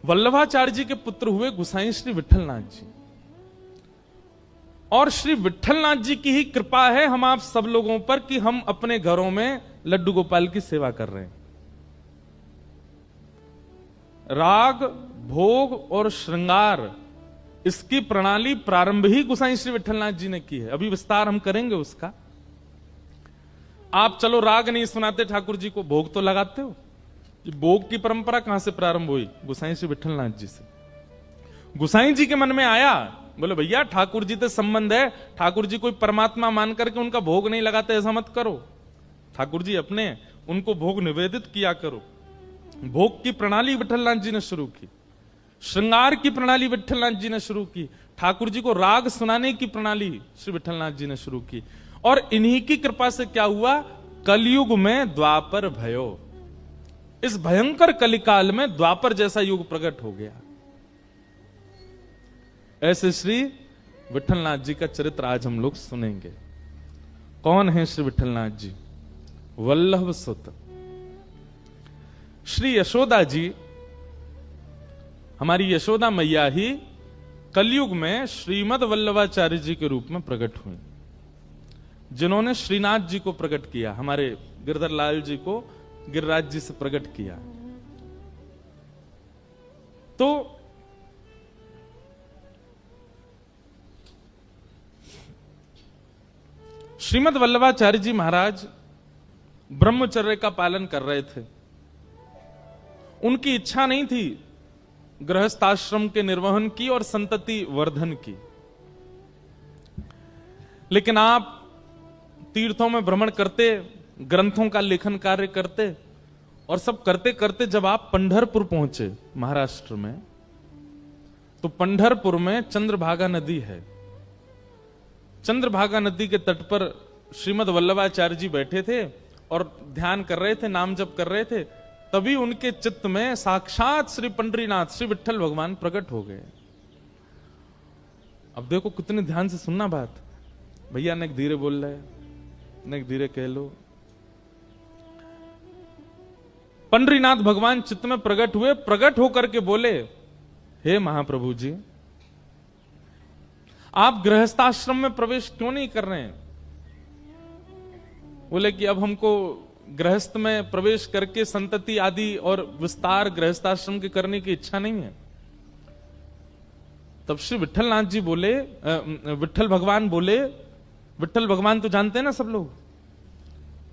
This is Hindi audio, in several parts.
वल्लभाचार्य जी के पुत्र हुए गोसाई श्री विट्ठलनाथ जी। और श्री विट्ठलनाथ जी की ही कृपा है हम आप सब लोगों पर कि हम अपने घरों में लड्डू गोपाल की सेवा कर रहे हैं। राग, भोग और श्रृंगार, इसकी प्रणाली प्रारंभ ही गोसाई श्री विट्ठलनाथ जी ने की है। अभी विस्तार हम करेंगे उसका। आप चलो राग नहीं सुनाते ठाकुर जी को, भोग तो लगाते हो। भोग की परंपरा कहां से प्रारंभ हुई? गोसाई श्री विट्ठलनाथ जी से। गोसाई जी के मन में आया, बोले भैया ठाकुर जी से संबंध है, ठाकुर जी कोई परमात्मा मान करके उनका भोग नहीं लगाते, ऐसा मत करो। ठाकुर जी अपने उनको भोग निवेदित किया करो। भोग की प्रणाली विट्ठलनाथ जी ने शुरू की, श्रृंगार की प्रणाली विट्ठलनाथ जी ने शुरू की, ठाकुर जी को राग सुनाने की प्रणाली श्री विट्ठलनाथ जी ने शुरू की। और इन्हीं की कृपा से क्या हुआ? कलयुग में द्वापर भयो, इस भयंकर कलिकाल में द्वापर जैसा युग प्रकट हो गया। ऐसे श्री विट्ठलनाथ जी का चरित्र आज हम लोग सुनेंगे। कौन है श्री विट्ठलनाथ जी? वल्लभ सुत श्री यशोदा जी, हमारी यशोदा मैया ही कलयुग में श्रीमद वल्लभाचार्य जी के रूप में प्रकट हुई, जिन्होंने श्रीनाथ जी को प्रकट किया, हमारे गिरधर लाल जी को गिरिराज जी से प्रकट किया। तो श्रीमद वल्लभाचार्य जी महाराज ब्रह्मचर्य का पालन कर रहे थे। उनकी इच्छा नहीं थी गृहस्थाश्रम के निर्वहन की और संतति वर्धन की, लेकिन आप तीर्थों में भ्रमण करते, ग्रंथों का लेखन कार्य करते, और सब करते करते जब आप पंढरपुर पहुंचे महाराष्ट्र में, तो पंढरपुर में चंद्रभागा नदी है। चंद्रभागा नदी के तट पर श्रीमद वल्लभाचार्य जी बैठे थे और ध्यान कर रहे थे, नाम जप कर रहे थे। तभी उनके चित्त में साक्षात श्री पंडरीनाथ श्री विट्ठल भगवान प्रकट हो गए। अब देखो कितने ध्यान से सुनना बात। भैया ने धीरे बोल रहे, ने धीरे कह लो। पंडरीनाथ भगवान चित्त में प्रकट हुए, प्रकट होकर के बोले, हे महाप्रभु जी, आप गृहस्थाश्रम में प्रवेश क्यों नहीं कर रहे हैं? बोले कि अब हमको गृहस्थ में प्रवेश करके संतति आदि और विस्तार गृहस्थाश्रम के करने की इच्छा नहीं है। तब श्री विट्ठलनाथ जी बोले, विट्ठल भगवान बोले, विट्ठल भगवान तो जानते हैं ना सब लोग,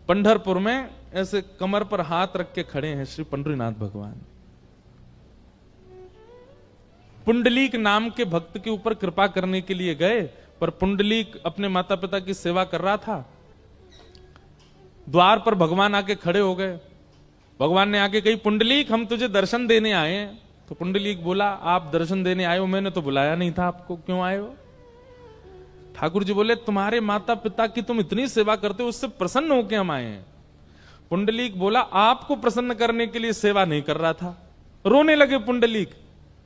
पंढरपुर में ऐसे कमर पर हाथ रख के खड़े हैं श्री पंडरीनाथ भगवान। पुंडलीक नाम के भक्त के ऊपर कृपा करने के लिए गए, पर पुंडलीक अपने माता पिता की सेवा कर रहा था। द्वार पर भगवान आके खड़े हो गए। भगवान ने आके कही, पुंडलीक हम तुझे दर्शन देने आए हैं। तो पुंडलीक बोला, आप दर्शन देने आए हो, मैंने तो बुलाया नहीं था आपको, क्यों आए हो? ठाकुर जी बोले, तुम्हारे माता पिता की तुम इतनी सेवा करते हो, उससे प्रसन्न होकर हम आए हैं। पुंडलीक बोला, आपको प्रसन्न करने के लिए सेवा नहीं कर रहा था। रोने लगे पुंडलीक।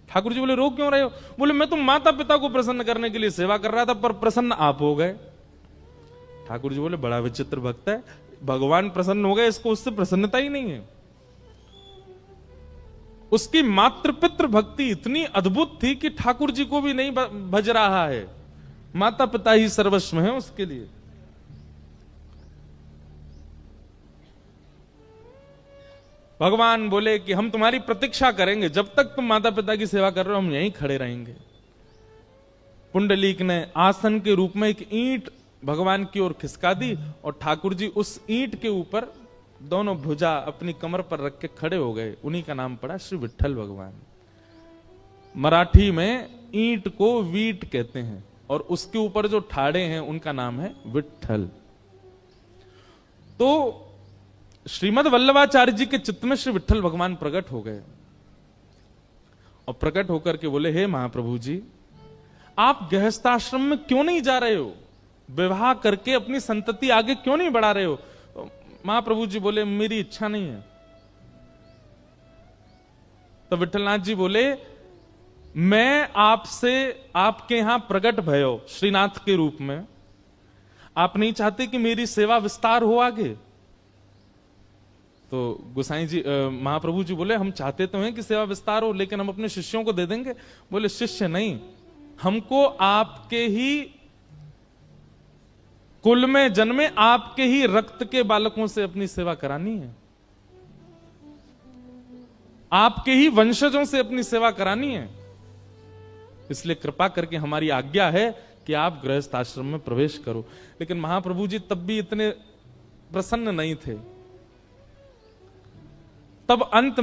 ठाकुर जी बोले, रो क्यों रहे हो? बोले, मैं तो माता पिता को प्रसन्न करने के लिए सेवा कर रहा था, पर प्रसन्न आप हो गए। ठाकुर जी बोले, बड़ा विचित्र भक्त है, भगवान प्रसन्न हो गए, इसको उससे प्रसन्नता ही नहीं है। उसकी मातृपितृ भक्ति इतनी अद्भुत थी कि ठाकुर जी को भी नहीं भज रहा है। माता पिता ही सर्वस्व है उसके लिए। भगवान बोले कि हम तुम्हारी प्रतीक्षा करेंगे, जब तक तुम माता पिता की सेवा कर रहे हो हम यहीं खड़े रहेंगे। पुंडलीक ने आसन के रूप में एक ईंट भगवान की ओर खिसका दी, और ठाकुर जी उस ईंट के ऊपर दोनों भुजा अपनी कमर पर रख के खड़े हो गए। उन्हीं का नाम पड़ा श्री विट्ठल भगवान। मराठी में ईंट को वीट कहते हैं, और उसके ऊपर जो ठाड़े हैं उनका नाम है विट्ठल। तो श्रीमद वल्लभाचार्य जी के चित्त में श्री विट्ठल भगवान प्रकट हो गए, और प्रकट होकर के बोले, हे महाप्रभु जी, आप गृहस्थाश्रम में क्यों नहीं जा रहे हो? विवाह करके अपनी संतति आगे क्यों नहीं बढ़ा रहे हो? तो महाप्रभु जी बोले, मेरी इच्छा नहीं है। तो विट्ठलनाथ जी बोले, मैं आपसे आपके यहां प्रकट भयो श्रीनाथ के रूप में, आप नहीं चाहते कि मेरी सेवा विस्तार हो आगे? तो गोसाई जी महाप्रभु जी बोले हम चाहते तो हैं कि सेवा विस्तार हो, लेकिन हम अपने शिष्यों को दे देंगे। बोले शिष्य नहीं, हमको आपके ही कुल में जन्मे, आपके ही रक्त के बालकों से अपनी सेवा करानी है, आपके ही वंशजों से अपनी सेवा करानी है। इसलिए कृपा करके हमारी आज्ञा है कि आप गृहस्थ आश्रम में प्रवेश करो। लेकिन महाप्रभु जी तब भी इतने प्रसन्न नहीं थे। तब अंत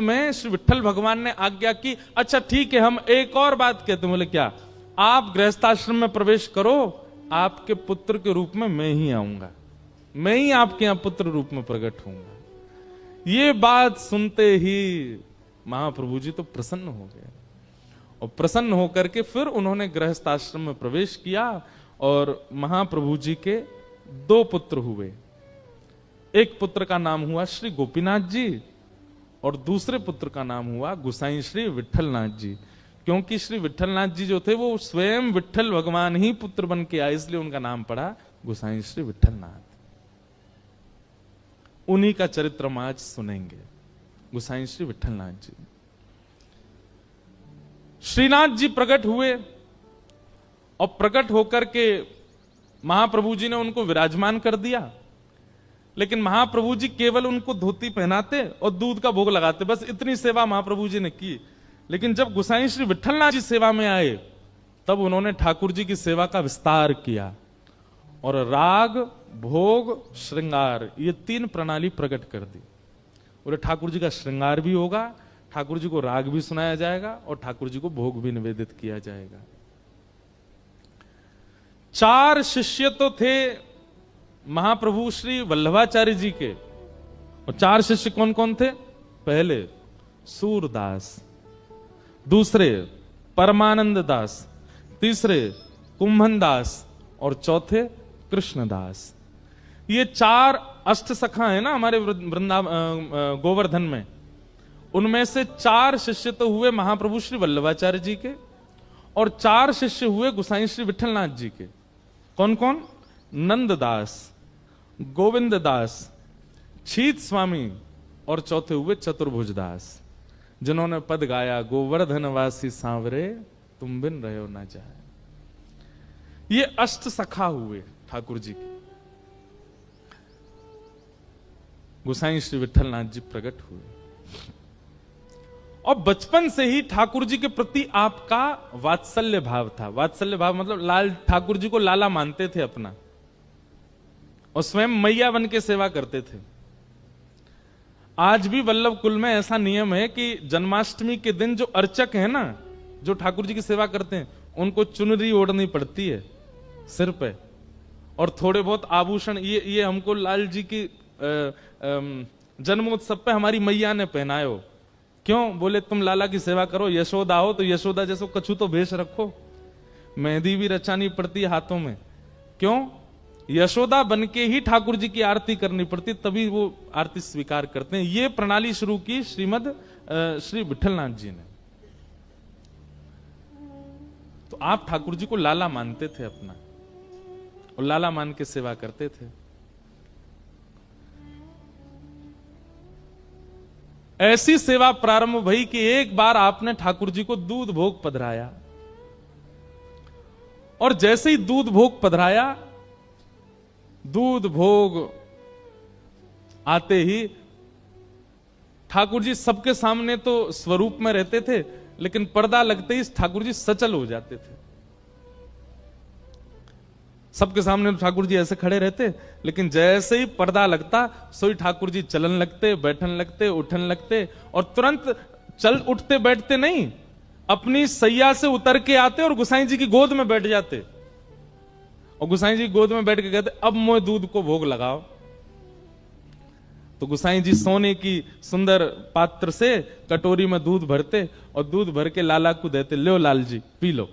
में श्री विठ्ठल भगवान ने आज्ञा की, अच्छा ठीक है, हम एक और बात कहते हैं। बोले क्या? आप गृहस्थाश्रम में प्रवेश करो, आपके पुत्र के रूप में मैं ही आऊंगा, मैं ही आपके यहां पुत्र रूप में प्रकट होऊंगा। ये बात सुनते ही महाप्रभु जी तो प्रसन्न हो गए, और प्रसन्न होकर के फिर उन्होंने गृहस्थाश्रम में प्रवेश किया। और महाप्रभु जी के 2 पुत्र हुए। एक पुत्र का नाम हुआ श्री गोपीनाथ जी, और दूसरे पुत्र का नाम हुआ गोसाई श्री विठलनाथ जी। क्योंकि श्री विठलनाथ जी जो थे वो स्वयं विठल भगवान ही पुत्र बन के आए, इसलिए उनका नाम पड़ा गोसाई श्री विठलनाथ। उन्हीं का चरित्र हम आज सुनेंगे, गोसाई श्री विठलनाथ जी। श्रीनाथ जी प्रकट हुए, और प्रकट होकर के महाप्रभु जी ने उनको विराजमान कर दिया। लेकिन महाप्रभु जी केवल उनको धोती पहनाते और दूध का भोग लगाते, बस इतनी सेवा महाप्रभु जी ने की। लेकिन जब गोसाई श्री विठलनाथ जी सेवा में आए, तब उन्होंने ठाकुर जी की सेवा का विस्तार किया, और राग, भोग, श्रृंगार, ये 3 प्रणाली प्रकट कर दी। बोले ठाकुर जी का श्रृंगार भी होगा, ठाकुर जी को राग भी सुनाया जाएगा, और ठाकुर जी को भोग भी निवेदित किया जाएगा। 4 शिष्य तो थे महाप्रभु श्री वल्लभाचार्य जी के, और 4 शिष्य कौन कौन थे? पहले सूरदास, दूसरे परमानंद दास, तीसरे कुंभन दास, और चौथे कृष्णदास। ये 4 अष्ट सखा है ना हमारे गोवर्धन में। उनमें से 4 शिष्य तो हुए महाप्रभु श्री वल्लभाचार्य जी के, और 4 शिष्य हुए गोसाई श्री विठलनाथ जी के। कौन कौन? नंददास, गोविंद दास, छीत स्वामी, और चौथे हुए चतुर्भुज दास, जिन्होंने पद गाया, गोवर्धनवासी सांवरे तुम बिन रहो ना जाए। ये अष्ट सखा हुए ठाकुर जी के। गोसाई श्री विठलनाथ जी प्रकट हुए, और बचपन से ही ठाकुर जी के प्रति आपका वात्सल्य भाव था। वात्सल्य भाव मतलब लाल, ठाकुर जी को लाला मानते थे अपना, और स्वयं मैया बन के सेवा करते थे। आज भी वल्लभ कुल में ऐसा नियम है कि जन्माष्टमी के दिन जो अर्चक है ना, जो ठाकुर जी की सेवा करते हैं, उनको चुनरी ओढ़नी पड़ती है सिर पे, और थोड़े बहुत आभूषण। ये हमको लाल जी की जन्मोत्सव पे हमारी मैया ने पहनाए हो। क्यों? बोले तुम लाला की सेवा करो, यशोदा हो तो यशोदा जैसो कछु तो भेष रखो। मेहंदी भी रचानी पड़ती है हाथों में। क्यों? यशोदा बनके ही ठाकुर जी की आरती करनी पड़ती, तभी वो आरती स्वीकार करते हैं। ये प्रणाली शुरू की श्रीमद श्री विठलनाथ जी ने। तो आप ठाकुर जी को लाला मानते थे अपना, और लाला मान के सेवा करते थे। ऐसी सेवा प्रारंभ भई कि एक बार आपने ठाकुर जी को दूध भोग पधराया, और जैसे ही दूध भोग पधराया, दूध भोग आते ही ठाकुर जी सबके सामने तो स्वरूप में रहते थे, लेकिन पर्दा लगते ही ठाकुर जी सचल हो जाते थे। सबके सामने ठाकुर जी ऐसे खड़े रहते, लेकिन जैसे ही पर्दा लगता, सोई ठाकुर जी चलन लगते, बैठन लगते, उठन लगते, और तुरंत चल उठते बैठते नहीं, अपनी सैया से उतर के आते और गोसाई जी की गोद में बैठ जाते, और गोसाई जी गोद में बैठ के कहते अब मोए दूध को भोग लगाओ। तो गोसाई जी सोने की सुंदर पात्र से कटोरी में दूध भरते, और दूध भर के लाला को देते, लो Lal G P low.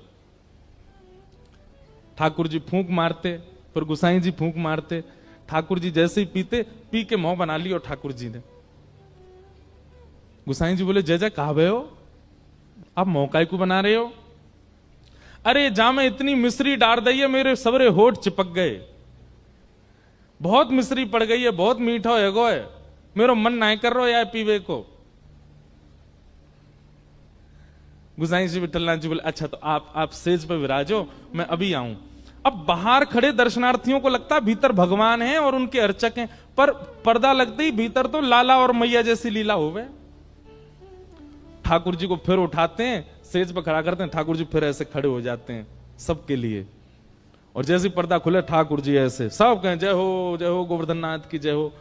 Thakur ji फूंक मारते, फिर गोसाई जी फूंक मारते। ठाकुर जी जैसे ही पीते, पी के मुंह बना लियो ठाकुर जी ने। गोसाई जी बोले जय जय कहावे हो, आप मौका को बना रहे हो? अरे जा में इतनी मिश्री डाल दी है, मेरे सबरे होठ चिपक गए। बहुत मिश्री पड़ गई है, बहुत मीठो है गो है, मेरो मन ना कर रो या पीवे को। गुसाई जी विठलनाथ जी बोले अच्छा तो आप सेज पे विराजो, मैं अभी आऊं। अब बाहर खड़े दर्शनार्थियों को लगता भीतर भगवान है और उनके अर्चक हैं, पर पर्दा लगते ही भीतर तो लाला और मैया जैसी लीला हो गए। ठाकुर जी को फिर उठाते हैं, सेज पर खड़ा करते हैं, ठाकुर जी फिर ऐसे खड़े हो जाते हैं सबके लिए, और जैसे पर्दा खुले ठाकुर जी ऐसे सब कहें जय हो गोवर्धन नाथ की जय हो।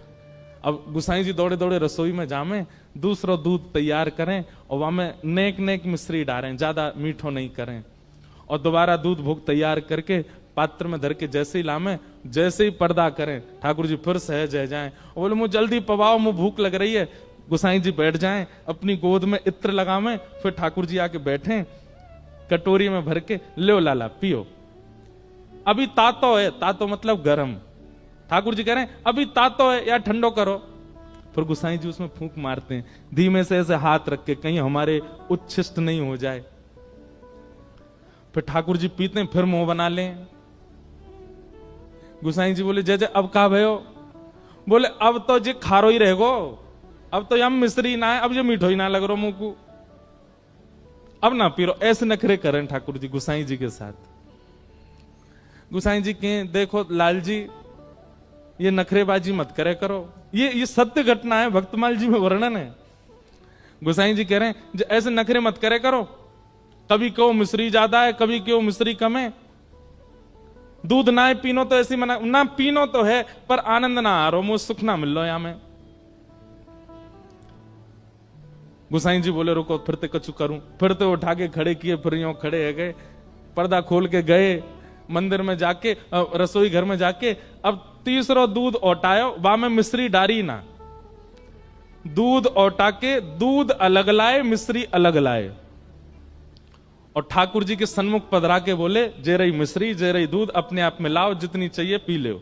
अब गुसाई जी दौड़े दौड़े रसोई में जामे, दूसरा दूध तैयार करें और वहां में नेक नेक मिश्री डालें, ज्यादा मीठो नहीं करें, और दोबारा दूध भोग तैयार करके पात्र में धर के जैसे ही लामे, जैसे ही पर्दा करें ठाकुर जी फिर सहज रह जाएं और बोले मुझे जल्दी पवाओ, मुझे भूख लग रही है। गुसाई जी बैठ जाएं, अपनी गोद में इत्र लगावें, फिर ठाकुर जी आके बैठे, कटोरी में भर के लो लाला पियो। अभी तातो है, तातो मतलब गरम। ठाकुर जी कह रहे हैं अभी तातो है या ठंडो करो। फिर गुसाई जी उसमें फूंक मारते हैं, धीमे से ऐसे हाथ रख के, कहीं हमारे उच्छिष्ट नहीं हो जाए। फिर ठाकुर जी पीते हैं, फिर मुंह बना लें। गुसाई जी बोले जय जय अब का भयो? बोले अब तो जी खारो ही रहेगो, अब तो यम मिश्री ना है, अब ये मीठो ही ना लग रो मुंह को, अब ना पी रो। ऐसे नखरे करें ठाकुर जी गुसाई जी के साथ। गुसाई जी के देखो लाल जी ये नखरेबाजी मत करे करो, ये सत्य घटना है, भक्तमाल जी में वर्णन है। गुसाई जी कह रहे हैं ऐसे नखरे मत करे करो, कभी क्यों मिश्री ज्यादा है, कभी क्यों मिश्री कम है, दूध ना पीनो तो ऐसी मना ना, पीनो तो है पर आनंद ना आ रो, मुझे सुख ना मिल लो यहां में। गुसाई जी बोले रुको फिर ते कछु करूं, फिर तो उठा के खड़े किए, फिर यूं खड़े है गए, पर्दा खोल के गए मंदिर में जाके, रसोई घर में जाके, अब तीसरा दूध औटायो, वहां में मिश्री डारी ना, दूध औटा के दूध अलग लाए, मिश्री अलग लाए, और ठाकुर जी के सन्मुख पधरा के बोले जे रही मिश्री जे रही दूध अपने आप में लाओ, जितनी चाहिए पी लो।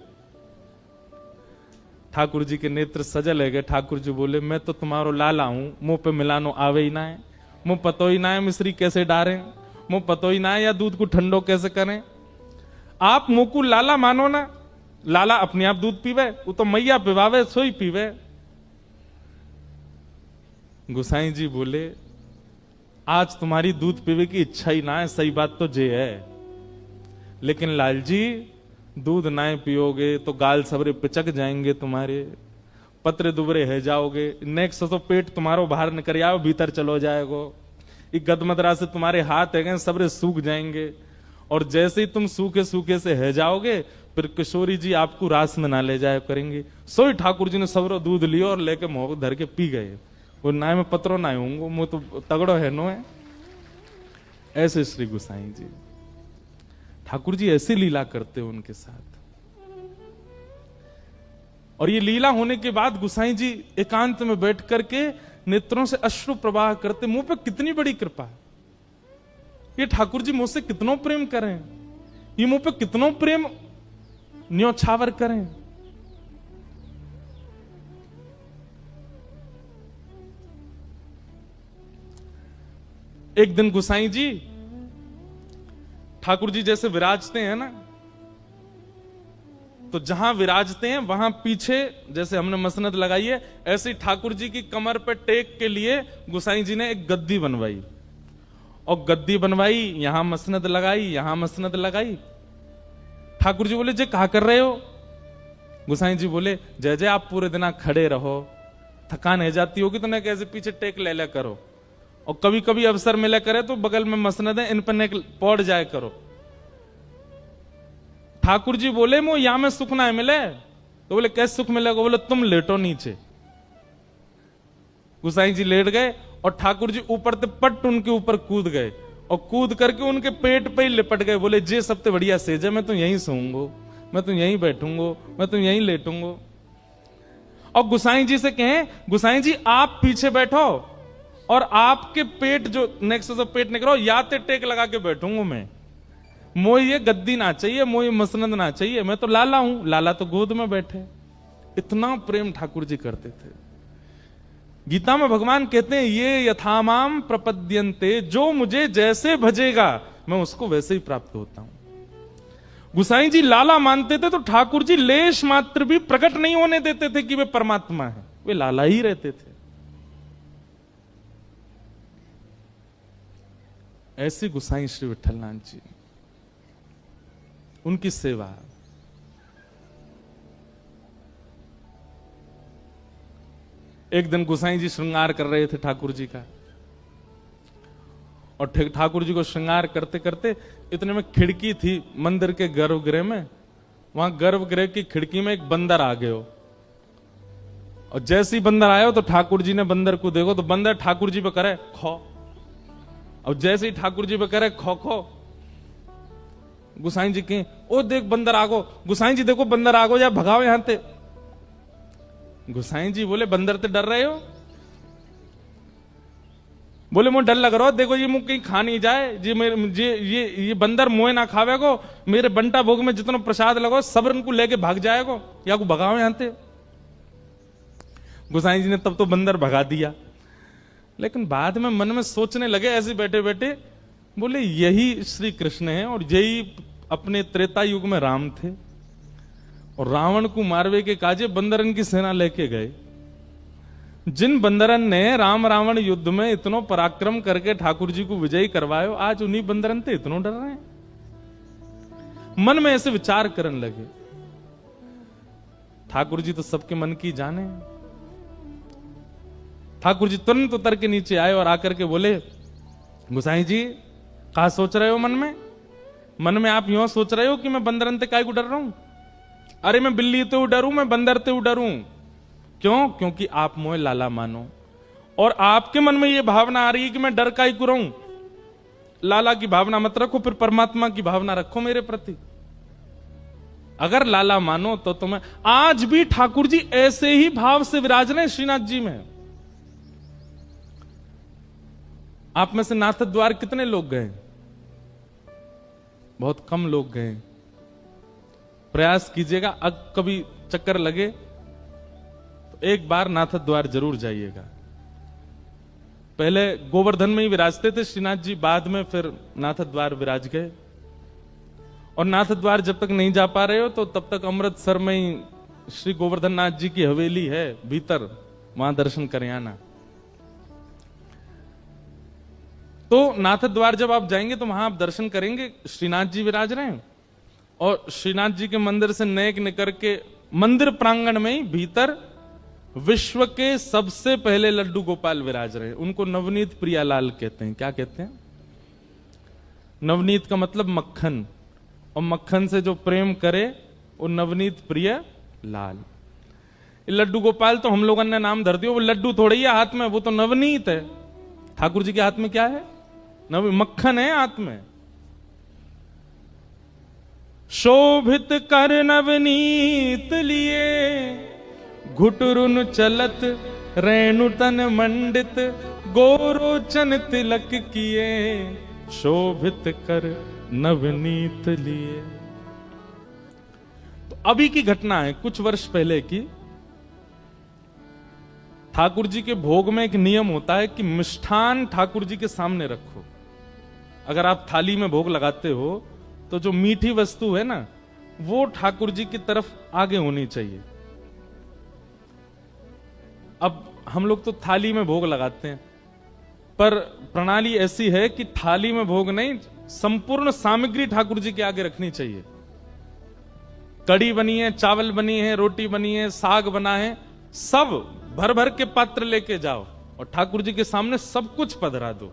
ठाकुर जी के नेत्र सजल है गए। ठाकुर जी बोले मैं तो तुम्हारो लाला हूं, मुंह पे मिलानो आवे ही ना है, मुंह पतो ही ना है मिश्री कैसे डारें, मुंह पतो ही ना है या दूध को ठंडो कैसे करें। आप मुंह को लाला मानो ना, लाला अपने आप दूध पीवे, वो तो मैया पिवावे सोई पीवे। गुसाई जी बोले आज तुम्हारी दूध पीवे की इच्छा ही ना है, सही बात तो जे है, लेकिन लाल जी दूध ना पियोगे तो गाल सबरे पिचक जाएंगे तुम्हारे, पतरे दुबरे है जाओगे, नेक्स्ट तो पेट तुम्हारो बाहर निकल आओ भीतर चलो जाएगो, ये गदमदरा से तुम्हारे हाथ है सबरे सूख जाएंगे, और जैसे ही तुम सूखे सूखे से है जाओगे फिर किशोरी जी आपको रास में ना ले जाया करेंगे। सोई ठाकुर जी ने सबरो दूध लियो और लेके मुंह धर के पी गए। वो नाय में पत्रो ना होंगे, मुंह तो तगड़ो है नो है। ऐसे श्री गुसाई जी ठाकुर जी ऐसी लीला करते हो उनके साथ। और ये लीला होने के बाद गुसाई जी एकांत में बैठ करके नेत्रों से अश्रु प्रवाह करते, मुंह पे कितनी बड़ी कृपा, ये ठाकुर जी मुझसे कितनों प्रेम करें, ये मुंह पे कितनों प्रेम न्योछावर करें। एक दिन गुसाई जी ठाकुर जी जैसे विराजते हैं ना, तो जहां विराजते हैं वहां पीछे जैसे हमने मसनद लगाई है, ऐसे ही ठाकुर जी की कमर पे टेक के लिए गुसाई जी ने एक गद्दी बनवाई, और गद्दी बनवाई, यहां मसनद लगाई, यहां मसनद लगाई। ठाकुर जी बोले जे कहा कर रहे हो? गुसाई जी बोले जय जय आप पूरे दिन खड़े रहो, थकान है जाती होगी तो न कैसे पीछे टेक ले ले करो, और कभी कभी अवसर मिला करे तो बगल में मसनद है इन पर नेक पौड़ जाए करो। ठाकुर जी बोले मो यहां में सुख ना मिले, तो बोले कैसे सुख मिलेगा? बोले तुम लेटो नीचे। गुसाई जी लेट गए और ठाकुर जी ऊपर से पट उनके ऊपर कूद गए, और कूद करके उनके पेट पे ही लिपट गए। बोले जे सबसे बढ़िया सेज है, मैं तो यहीं सोऊंगो, मैं तो यहीं बैठूंगो, मैं तो यहीं लेटूंगो। और गुसाई जी से कहें गुसाई जी आप पीछे बैठो और आपके पेट जो नेक्स्ट से पेट निकलो या ते टेक लगा के बैठूंगा मैं, मोई ये गद्दी ना चाहिए, मोई मसनद ना चाहिए, मैं तो लाला हूं, लाला तो गोद में बैठे। इतना प्रेम ठाकुर जी करते थे। गीता में भगवान कहते हैं ये यथामाम प्रपद्यन्ते, जो मुझे जैसे भजेगा मैं उसको वैसे ही प्राप्त होता हूं। गुसाई जी लाला मानते थे तो ठाकुर जी लेश मात्र भी प्रकट नहीं होने देते थे कि वे परमात्मा है, वे लाला ही रहते थे। ऐसे गुसाई श्री विठलनाथ जी, उनकी सेवा। एक दिन गुसाई जी श्रृंगार कर रहे थे ठाकुर जी का, और ठाकुर जी को श्रृंगार करते करते इतने में खिड़की थी मंदिर के गर्भगृह में, वहां गर्भगृह की खिड़की में एक बंदर आ गए हो, और जैसे ही बंदर आया हो तो ठाकुर जी ने बंदर को देखो तो बंदर ठाकुर जी पे करे खो, और जैसे ही ठाकुर जी पे करे खो खो, गुसाई जी के ओ देख बंदर आगो, गुसाई जी देखो बंदर आगो, या भगाओ यहां ते। गुसाई जी बोले बंदर ते डर रहे हो? बोले मुझे डर लग रहा हो, देखो ये मुंह कहीं खा नहीं जाए जी, मेरे ये बंदर मुंह ना खावे को, मेरे बंटा भोग में जितना प्रसाद लगाओ सब इनको लेके भाग जाएगो, या को भगाओ यहां ते। गुसाई जी ने तब तो बंदर भगा दिया, लेकिन बाद में मन में सोचने लगे ऐसे बैठे बैठे, बोले यही श्री कृष्ण है और यही अपने त्रेता युग में राम थे, और रावण को मारवे के काजे बंदरन की सेना लेके गए। जिन बंदरन ने राम रावण युद्ध में इतनो पराक्रम करके ठाकुर जी को विजयी करवायो, आज उन्हीं बंदरन ते इतनो डर रहे हैं। मन में ऐसे विचार करने लगे। ठाकुर जी तो सबके मन की जाने। ठाकुर जी तुरंत उतर के नीचे आए और आकर के बोले गुसाई जी कहा सोच रहे हो मन में? मन में आप यूं सोच रहे हो कि मैं बंदरन ते काय को डर रहा हूं? अरे मैं बिल्ली ते डरूं, मैं बंदर ते डरूं। क्यों? क्योंकि आप मोए लाला मानो, और आपके मन में यह भावना आ रही है कि मैं डर काय को रहूं। लाला की भावना मत रखो, फिर परमात्मा की भावना रखो मेरे प्रति। अगर लाला मानो तो तुम्हें आज भी ठाकुर जी ऐसे ही भाव से विराज रहे श्रीनाथ जी में। आप में से नाथ द्वार कितने लोग गए? बहुत कम लोग गए। प्रयास कीजिएगा, अब कभी चक्कर लगे तो एक बार नाथ द्वार जरूर जाइएगा। पहले गोवर्धन में ही विराजते थे श्रीनाथ जी, बाद में फिर नाथ द्वार विराज गए। और नाथ द्वार जब तक नहीं जा पा रहे हो तो तब तक अमृतसर में ही श्री गोवर्धन नाथ जी की हवेली है भीतर, वहां दर्शन करें आना। तो नाथ द्वार जब आप जाएंगे तो वहां आप दर्शन करेंगे, श्रीनाथ जी विराज रहे हैं, और श्रीनाथ जी के मंदिर से नेक निकल के मंदिर प्रांगण में ही भीतर विश्व के सबसे पहले लड्डू गोपाल विराज रहे हैं। उनको नवनीत प्रियालाल कहते हैं। क्या कहते हैं? नवनीत का मतलब मक्खन, और मक्खन से जो प्रेम करे वो नवनीत प्रिय लाल। लड्डू गोपाल तो हम लोगों ने नाम धर दिया, वो लड्डू थोड़ी है हाथ में, वो तो नवनीत है। ठाकुर जी के हाथ में क्या है? मक्खन है हाथ में। शोभित कर नवनीत लिए, घुटरुन चलत रेणु तन मंडित, गोरोचन तिलक किए, शोभित कर नवनीत लिए। तो अभी की घटना है, कुछ वर्ष पहले की। ठाकुर जी के भोग में एक नियम होता है कि मिष्ठान ठाकुर जी के सामने रखो। अगर आप थाली में भोग लगाते हो तो जो मीठी वस्तु है ना, वो ठाकुर जी की तरफ आगे होनी चाहिए। अब हम लोग तो थाली में भोग लगाते हैं, पर प्रणाली ऐसी है कि थाली में भोग नहीं, संपूर्ण सामग्री ठाकुर जी के आगे रखनी चाहिए। कड़ी बनी है, चावल बनी है, रोटी बनी है, साग बना है, सब भर भर के पात्र लेके जाओ और ठाकुर जी के सामने सब कुछ पधरा दो।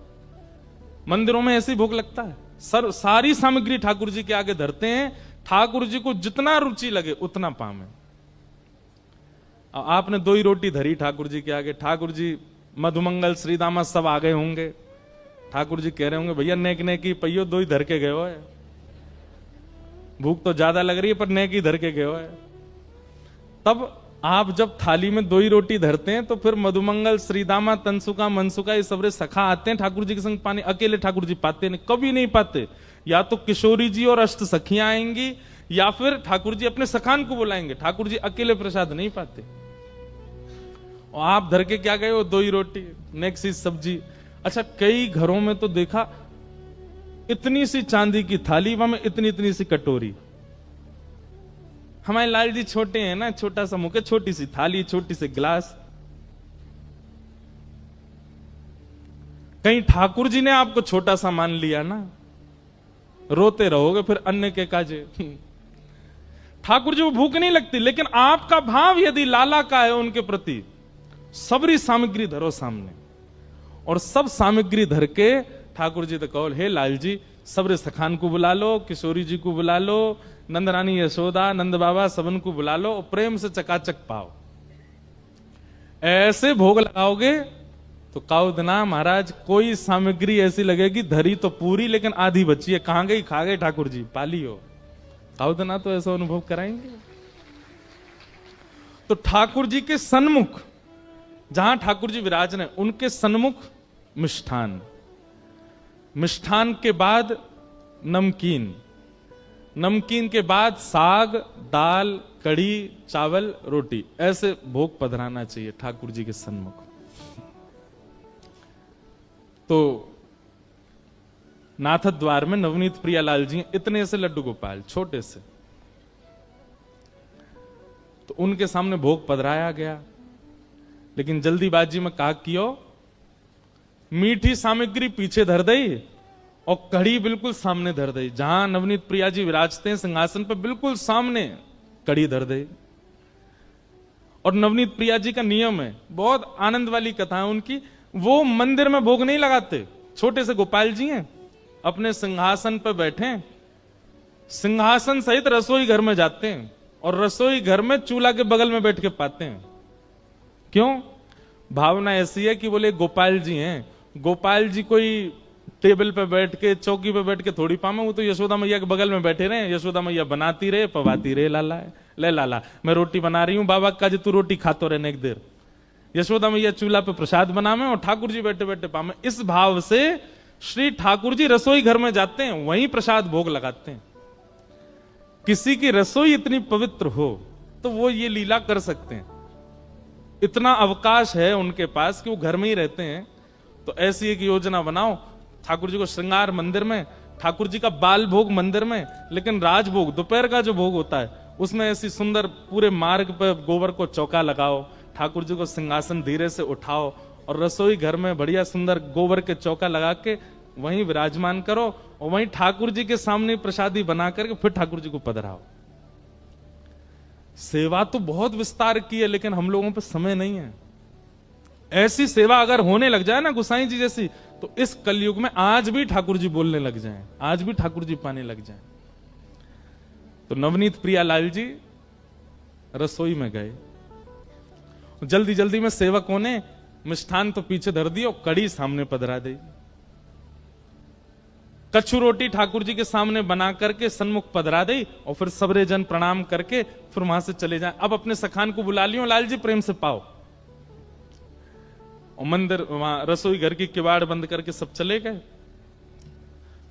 मंदिरों में ऐसे ही भोग लगता है, सारी सामग्री ठाकुर जी के आगे धरते हैं, ठाकुर जी को जितना रुचि लगे उतना पावे। आपने 2 ही रोटी धरी ठाकुर जी के आगे, ठाकुर जी मधुमंगल श्रीदामा सब आ गए होंगे, ठाकुर जी कह रहे होंगे भैया नेक नेकी पहियो 2 ही धर के गए हो है, भूख तो ज्यादा लग रही है पर नेक ही धर के गए हो है। तब आप जब थाली में 2 ही रोटी धरते हैं तो फिर मधुमंगल श्रीदामा तनसुका मनसुका ये सबरे सखा आते हैं ठाकुर जी के संग पानी। अकेले ठाकुर जी पाते नहीं, कभी नहीं पाते। या तो किशोरी जी और अष्ट सखियां आएंगी या फिर ठाकुर जी अपने सखान को बुलाएंगे। ठाकुर जी अकेले प्रसाद नहीं पाते। और आप धर के क्या गए हो? 2 ही रोटी, नेक्स्ट चीज सब्जी। अच्छा, कई घरों में तो देखा इतनी सी चांदी की थाली, वहां में इतनी इतनी सी कटोरी, हमारे लाल जी छोटे हैं ना, छोटा सा मुख है, छोटी सी थाली, छोटी सी गिलास। कहीं ठाकुर जी ने आपको छोटा सा मान लिया ना, रोते रहोगे फिर अन्य के काजे। ठाकुर जी को भूख नहीं लगती, लेकिन आपका भाव यदि लाला का है उनके प्रति, सबरी सामग्री धरो सामने, और सब सामग्री धर के ठाकुर जी तो कहो, हे लाल जी सबरे सखान को बुला लो, किशोरी जी को बुला लो, नंद रानी यशोदा, नंद बाबा, सबन को बुला लो, और प्रेम से चकाचक पाओ। ऐसे भोग लगाओगे तो काउदना महाराज कोई सामग्री ऐसी लगेगी धरी तो पूरी, लेकिन आधी बची है, कहां गई, खा गए ठाकुर जी, पाली हो। काउदना तो ऐसा अनुभव कराएंगे। तो ठाकुर जी के सन्मुख, जहां ठाकुर जी विराज ने, उनके सन्मुख मिष्ठान, मिष्ठान के बाद नमकीन, नमकीन के बाद साग, दाल, कढ़ी, चावल, रोटी, ऐसे भोग पधराना चाहिए ठाकुर जी के सन्मुख। तो नाथ द्वार में नवनीत प्रियालाल जी इतने से लड्डू गोपाल, छोटे से, तो उनके सामने भोग पधराया गया, लेकिन जल्दीबाजी में का कियो, मीठी सामग्री पीछे धर दई और कढ़ी बिल्कुल सामने धर दई। जहां नवनीत प्रिया जी विराजते हैं सिंहासन पर, बिल्कुल सामने कढ़ी धर दई। और नवनीत प्रिया जी का नियम है, बहुत आनंद वाली कथा है उनकी, वो मंदिर में भोग नहीं लगाते। छोटे से गोपाल जी हैं, अपने सिंहासन पर बैठे, सिंहासन सहित रसोई घर में जाते हैं, और रसोई घर में चूल्हा के बगल में बैठ के पाते हैं। क्यों? भावना ऐसी है कि बोले गोपाल जी हैं, गोपाल जी कोई टेबल पे बैठ के, चौकी पे बैठ के थोड़ी पामे, वो तो यशोदा मैया के बगल में बैठे रहे, यशोदा मैया बनाती रहे, पवाती रहे, लाला है, ले लाला मैं रोटी बना रही हूं, बाबा का जी तू रोटी खातो रहने एक देर, यशोदा मैया चूल्हा पे प्रसाद बनावे और ठाकुर जी बैठे बैठे पामे। इस भाव से श्री ठाकुर जी रसोई घर में जाते हैं, वहीं प्रसाद भोग लगाते हैं। किसी की रसोई इतनी पवित्र हो तो वो ये लीला कर सकते हैं, इतना अवकाश है उनके पास कि वो घर में ही रहते हैं। तो ऐसी एक योजना बनाओ, ठाकुर जी को श्रृंगार मंदिर में, ठाकुर जी का बाल भोग मंदिर में, लेकिन राजभोग दोपहर का जो भोग होता है उसमें ऐसी सुंदर पूरे मार्ग पर गोबर को चौका लगाओ, ठाकुर जी को सिंहासन धीरे से उठाओ और रसोई घर में बढ़िया सुंदर गोबर के चौका लगा के वहीं विराजमान करो, और वहीं ठाकुर जी के सामने प्रसादी बना करके फिर ठाकुर जी को पधराओ। सेवा तो बहुत विस्तार की है, लेकिन हम लोगों पे समय नहीं है। ऐसी सेवा अगर होने लग जाए ना गोसाई जी जैसी, तो इस कलयुग में आज भी ठाकुर जी बोलने लग जाएं, आज भी ठाकुर जी पाने लग जाएं। तो नवनीत प्रियालाल जी रसोई में गए, जल्दी जल्दी में सेवकों ने मिष्ठान तो पीछे धर दियो, कड़ी सामने पधरा दी, कच्छु रोटी ठाकुर जी के सामने बना करके सन्मुख पधरा दी, और फिर सबरे जन प्रणाम करके फिर वहां से चले जाए। अब अपने सखान को बुला लियो, लाल जी प्रेम से पाओ। और मंदिर वहां रसोई घर की किवाड़ बंद करके सब चले गए।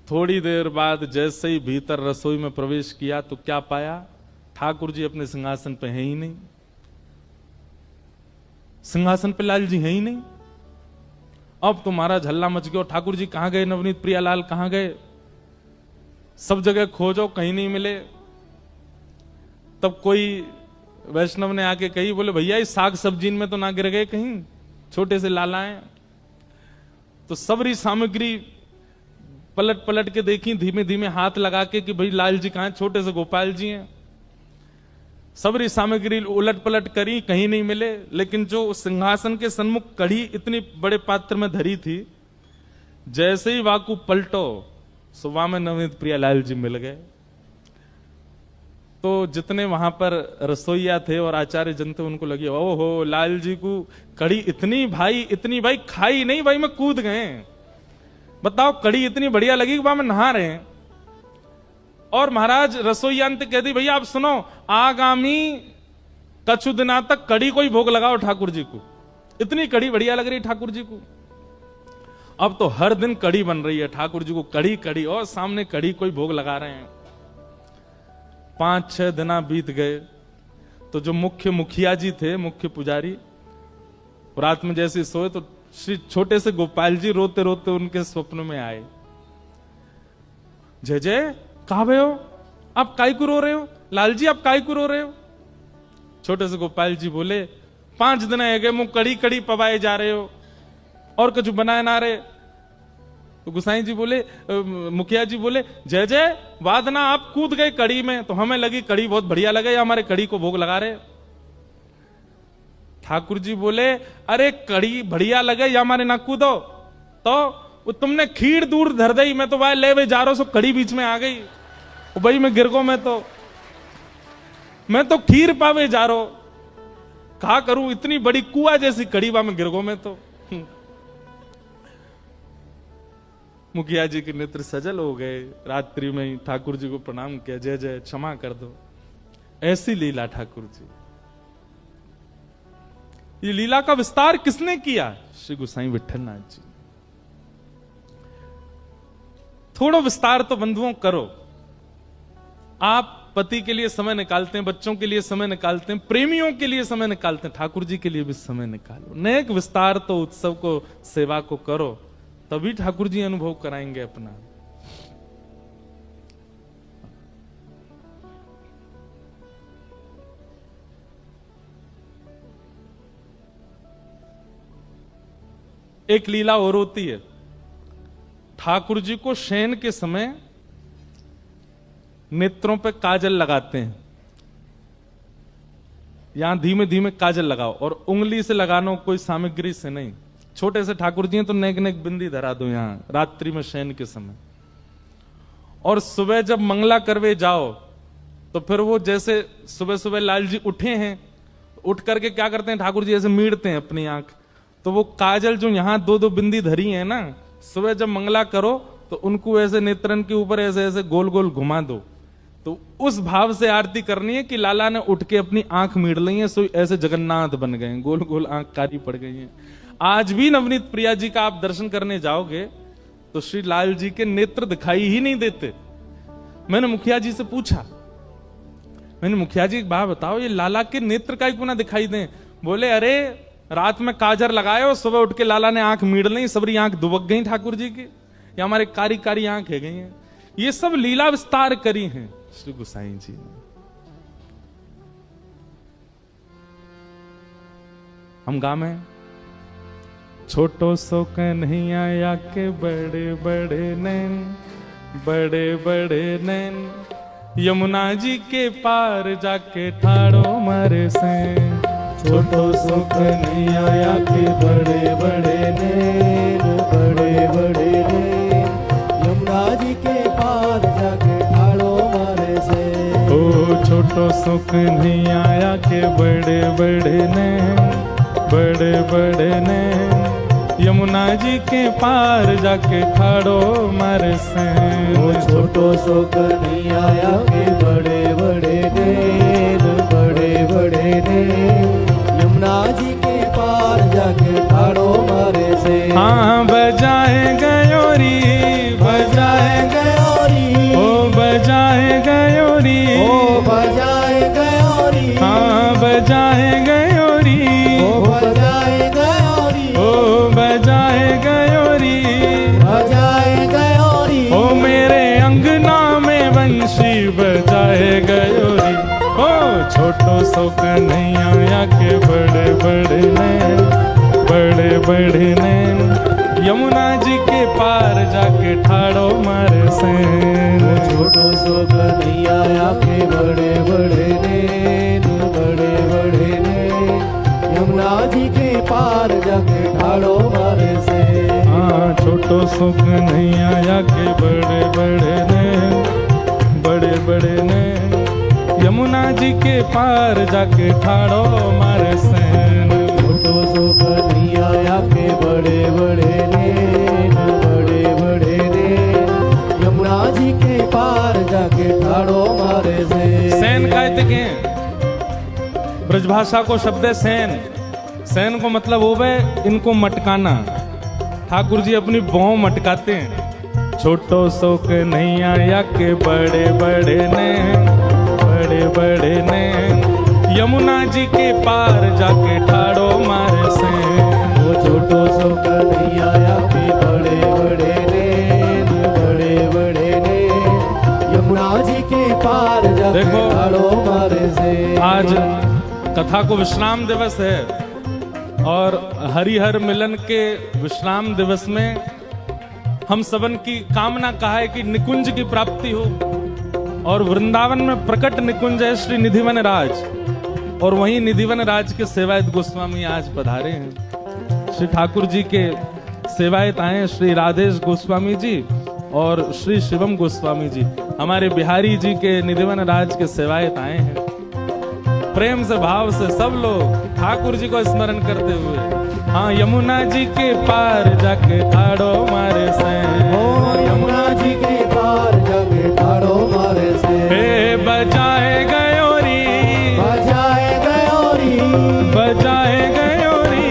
थोड़ी देर बाद जैसे ही भीतर रसोई में प्रवेश किया तो क्या पाया, ठाकुर जी अपने सिंहासन पे है ही नहीं, सिंहासन पे लाल जी है ही नहीं। अब तो महाराज हल्ला मच गया, ठाकुर जी कहां गए, नवनीत प्रियालाल कहां गए, सब जगह खोजो कहीं नहीं मिले। तब कोई वैष्णव ने आके कही, बोले भैया इस साग सब्जी में तो ना गिर गए कहीं, छोटे से लाला हैं। तो सबरी सामग्री पलट पलट के देखी, धीमे धीमे हाथ लगा के कि भाई लाल जी कहां हैं, छोटे से गोपाल जी हैं। सबरी सामग्री उलट पलट करी, कहीं नहीं मिले। लेकिन जो सिंहासन के सन्मुख कढ़ी इतनी बड़े पात्र में धरी थी, जैसे ही वाकू पलटो सुबह में नवनीत प्रियालाल जी मिल गए। तो जितने वहां पर रसोईया थे और आचार्य जन थे, उनको लगी ओहो लाल जी को कढ़ी इतनी भाई खाई नहीं भाई, मैं कूद गए। बताओ कढ़ी इतनी बढ़िया लगी कि वहां में नहा रहे हैं। और महाराज रसोईया ने कह दी, भैया आप सुनो, आगामी कछु दिना तक कढ़ी को ही भोग लगाओ ठाकुर जी को, इतनी कढ़ी बढ़िया लग रही ठाकुर जी को। अब तो हर दिन कढ़ी बन रही है ठाकुर जी को, कढ़ी कढ़ी, और सामने कढ़ी को ही भोग लगा रहे हैं। 5-6 दिन बीत गए तो जो मुख्य मुखिया जी थे, मुख्य पुजारी, रात में जैसे सोए तो श्री छोटे से गोपाल जी रोते रोते उनके स्वप्न में आए। जय जय कहा भे हो, आप काई को रो रहे हो, लाल जी आप काहे को रो रहे हो? छोटे से गोपाल जी बोले 5 दिन है गए, मुंह कड़ी कड़ी पवाए जा रहे हो और कुछ बनाए ना रहे। तो गुसाई जी बोले, मुखिया जी बोले, जय जय वादना आप कूद गए कड़ी में, तो हमें लगी कड़ी बहुत बढ़िया लगे, हमारे कड़ी को भोग लगा रहे। ठाकुर जी बोले, अरे कड़ी बढ़िया लगे या हमारे ना कूदो, तो तुमने खीर दूर धर दई, मैं तो वह ले वे जा रहा सो कड़ी बीच में आ गई, भाई मैं गिर गो, मैं तो खीर पावे जा रहा, कहा करूं इतनी बड़ी कुआ जैसी कड़ी बा में गिर गो मैं तो। मुखिया जी के नेत्र सजल हो गए, रात्रि में ही ठाकुर जी को प्रणाम किया, जय जय क्षमा कर दो। ऐसी लीला ठाकुर जी। ये लीला का विस्तार किसने किया? श्री गोसाई विठलनाथ जी। थोड़ा विस्तार तो बंधुओं करो। आप पति के लिए समय निकालते हैं, बच्चों के लिए समय निकालते हैं, प्रेमियों के लिए समय निकालते हैं, ठाकुर जी के लिए भी समय निकालो। नेक विस्तार तो उत्सव को, सेवा को करो, तभी ठाकुर जी अनुभव कराएंगे अपना। एक लीला और होती है, ठाकुर जी को शयन के समय नेत्रों पे काजल लगाते हैं। यहां धीमे धीमे काजल लगाओ और उंगली से लगाना, कोई सामग्री से नहीं। छोटे से ठाकुर जी हैं तो नेक नेक बिंदी धरा दो यहां रात्रि में शयन के समय। और सुबह जब मंगला करवे जाओ तो फिर वो जैसे सुबह सुबह लाल जी उठे हैं, उठ करके क्या करते हैं, ठाकुर जी ऐसे मीड़ते हैं अपनी आंख, तो वो काजल जो यहां 2-2 बिंदी धरी है ना, सुबह जब मंगला करो तो उनको ऐसे नेत्रन के ऊपर ऐसे ऐसे गोल गोल घुमा दो। तो उस भाव से आरती करनी है कि लाला ने उठ के अपनी आंख मीड़ ली है, सो ऐसे जगन्नाथ बन गए, गोल गोल आंख कारी पड़ गई है। आज भी नवनीत प्रिया जी का आप दर्शन करने जाओगे तो श्री लाल जी के नेत्र दिखाई ही नहीं देते। मैंने मुखिया जी से पूछा, मैंने मुखिया जी एक बात बताओ, ये लाला के नेत्र का क्यों ना दिखाई दें? बोले, अरे रात में काजर लगाए और सुबह उठ के लाला ने आंख मीड़ ली, सबरी आंख दुबक गई ठाकुर जी की, या हमारे कारी कारी आंख है गई हैं। ये सब लीला विस्तार करी हैं श्री गोसाई जी ने। हम गामे, छोटो सो कन्हैया या के बड़े बड़े नैन, बड़े बड़े नैन, यमुना जी के पार जाके ठाड़ो मारे से। छोटो सो कन्हैया या के बड़े बड़े नैन, बड़े बड़े नैन, यमुना जी के पार जाके ठाड़ो मारे से। ओ छोटो सो कन्हैया या के बड़े बड़े नैन, बड़े बड़े नैन, यमुना जी के पार जाके ठाड़ो मारे से। ओ छोटो सो कन्हैया या के बड़े बड़े नैन, बड़े बड़े नैन, यमुना जी के पार जाके ठाड़ो मारे से। हाँ बजाए गयोरी, बजाए गयोरी, ओ बजाए गयोरी, ओ बजाए गयोरी, हाँ बजाए गयोरी, ओ बजाए गयोरी, ओ बजाए गयोरी, बजाए गयोरी, ओ मेरे अंगना में बंशी बजाए गयोरी। ओ छोटो सो कन्हैया या के बड़े बड़े नैन, बड़े बड़े नैन, यमुना जी के पार जाके ठाड़ो मारे से। छोटो सो कन्हैया या के बड़े बड़े नैन, बड़े बड़े नैन, यमुना जी के पार जाके ठाड़ो मारे से। हाँ छोटो सो कन्हैया या के बड़े बड़े नैन, बड़े बड़े नैन, यमुना जी के पार जाके ठाड़ो मारे से। छोटो सो कन्हैया या के बड़े बड़े नैन, बड़े बड़े नैन, यमुना जी के पार जाके ठाड़ो मारे से। सैन कहते के ब्रजभाषा को शब्द है सैन। सैन को मतलब हो गए इनको मटकाना। ठाकुर जी अपनी भौं मटकाते हैं। छोटो सो कन्हैया या के बड़े बड़े नैन, बड़े बड़े नैन, यमुना जी के पार जाके ठाड़ो मारे से। वो छोटो सो कन्हैया या के बड़े बड़े नैन, बड़े बड़े नैन, यमुना जी के पार जाके देखो, ठाड़ो कथा को विश्राम दिवस है और हरिहर मिलन के विश्राम दिवस में हम सबन की कामना कहा है कि निकुंज की प्राप्ति हो। और वृंदावन में प्रकट निकुंज है श्री निधिवन राज, और वहीं निधिवन राज के सेवायत गोस्वामी आज पधारे हैं। श्री ठाकुर जी के सेवायत आए श्री राधेश गोस्वामी जी और श्री शिवम गोस्वामी जी, हमारे बिहारी जी के निधिवन राज के सेवायत आए हैं। प्रेम से भाव से सब लोग ठाकुर जी को स्मरण करते हुए, हाँ यमुना जी के पार जाके ठाड़ो मारे से, ओ यमुना जी के पार जाके ठाड़ो मारे से, हे बजाए गयोरी, बजाए गयोरी, बजाए गयोरी,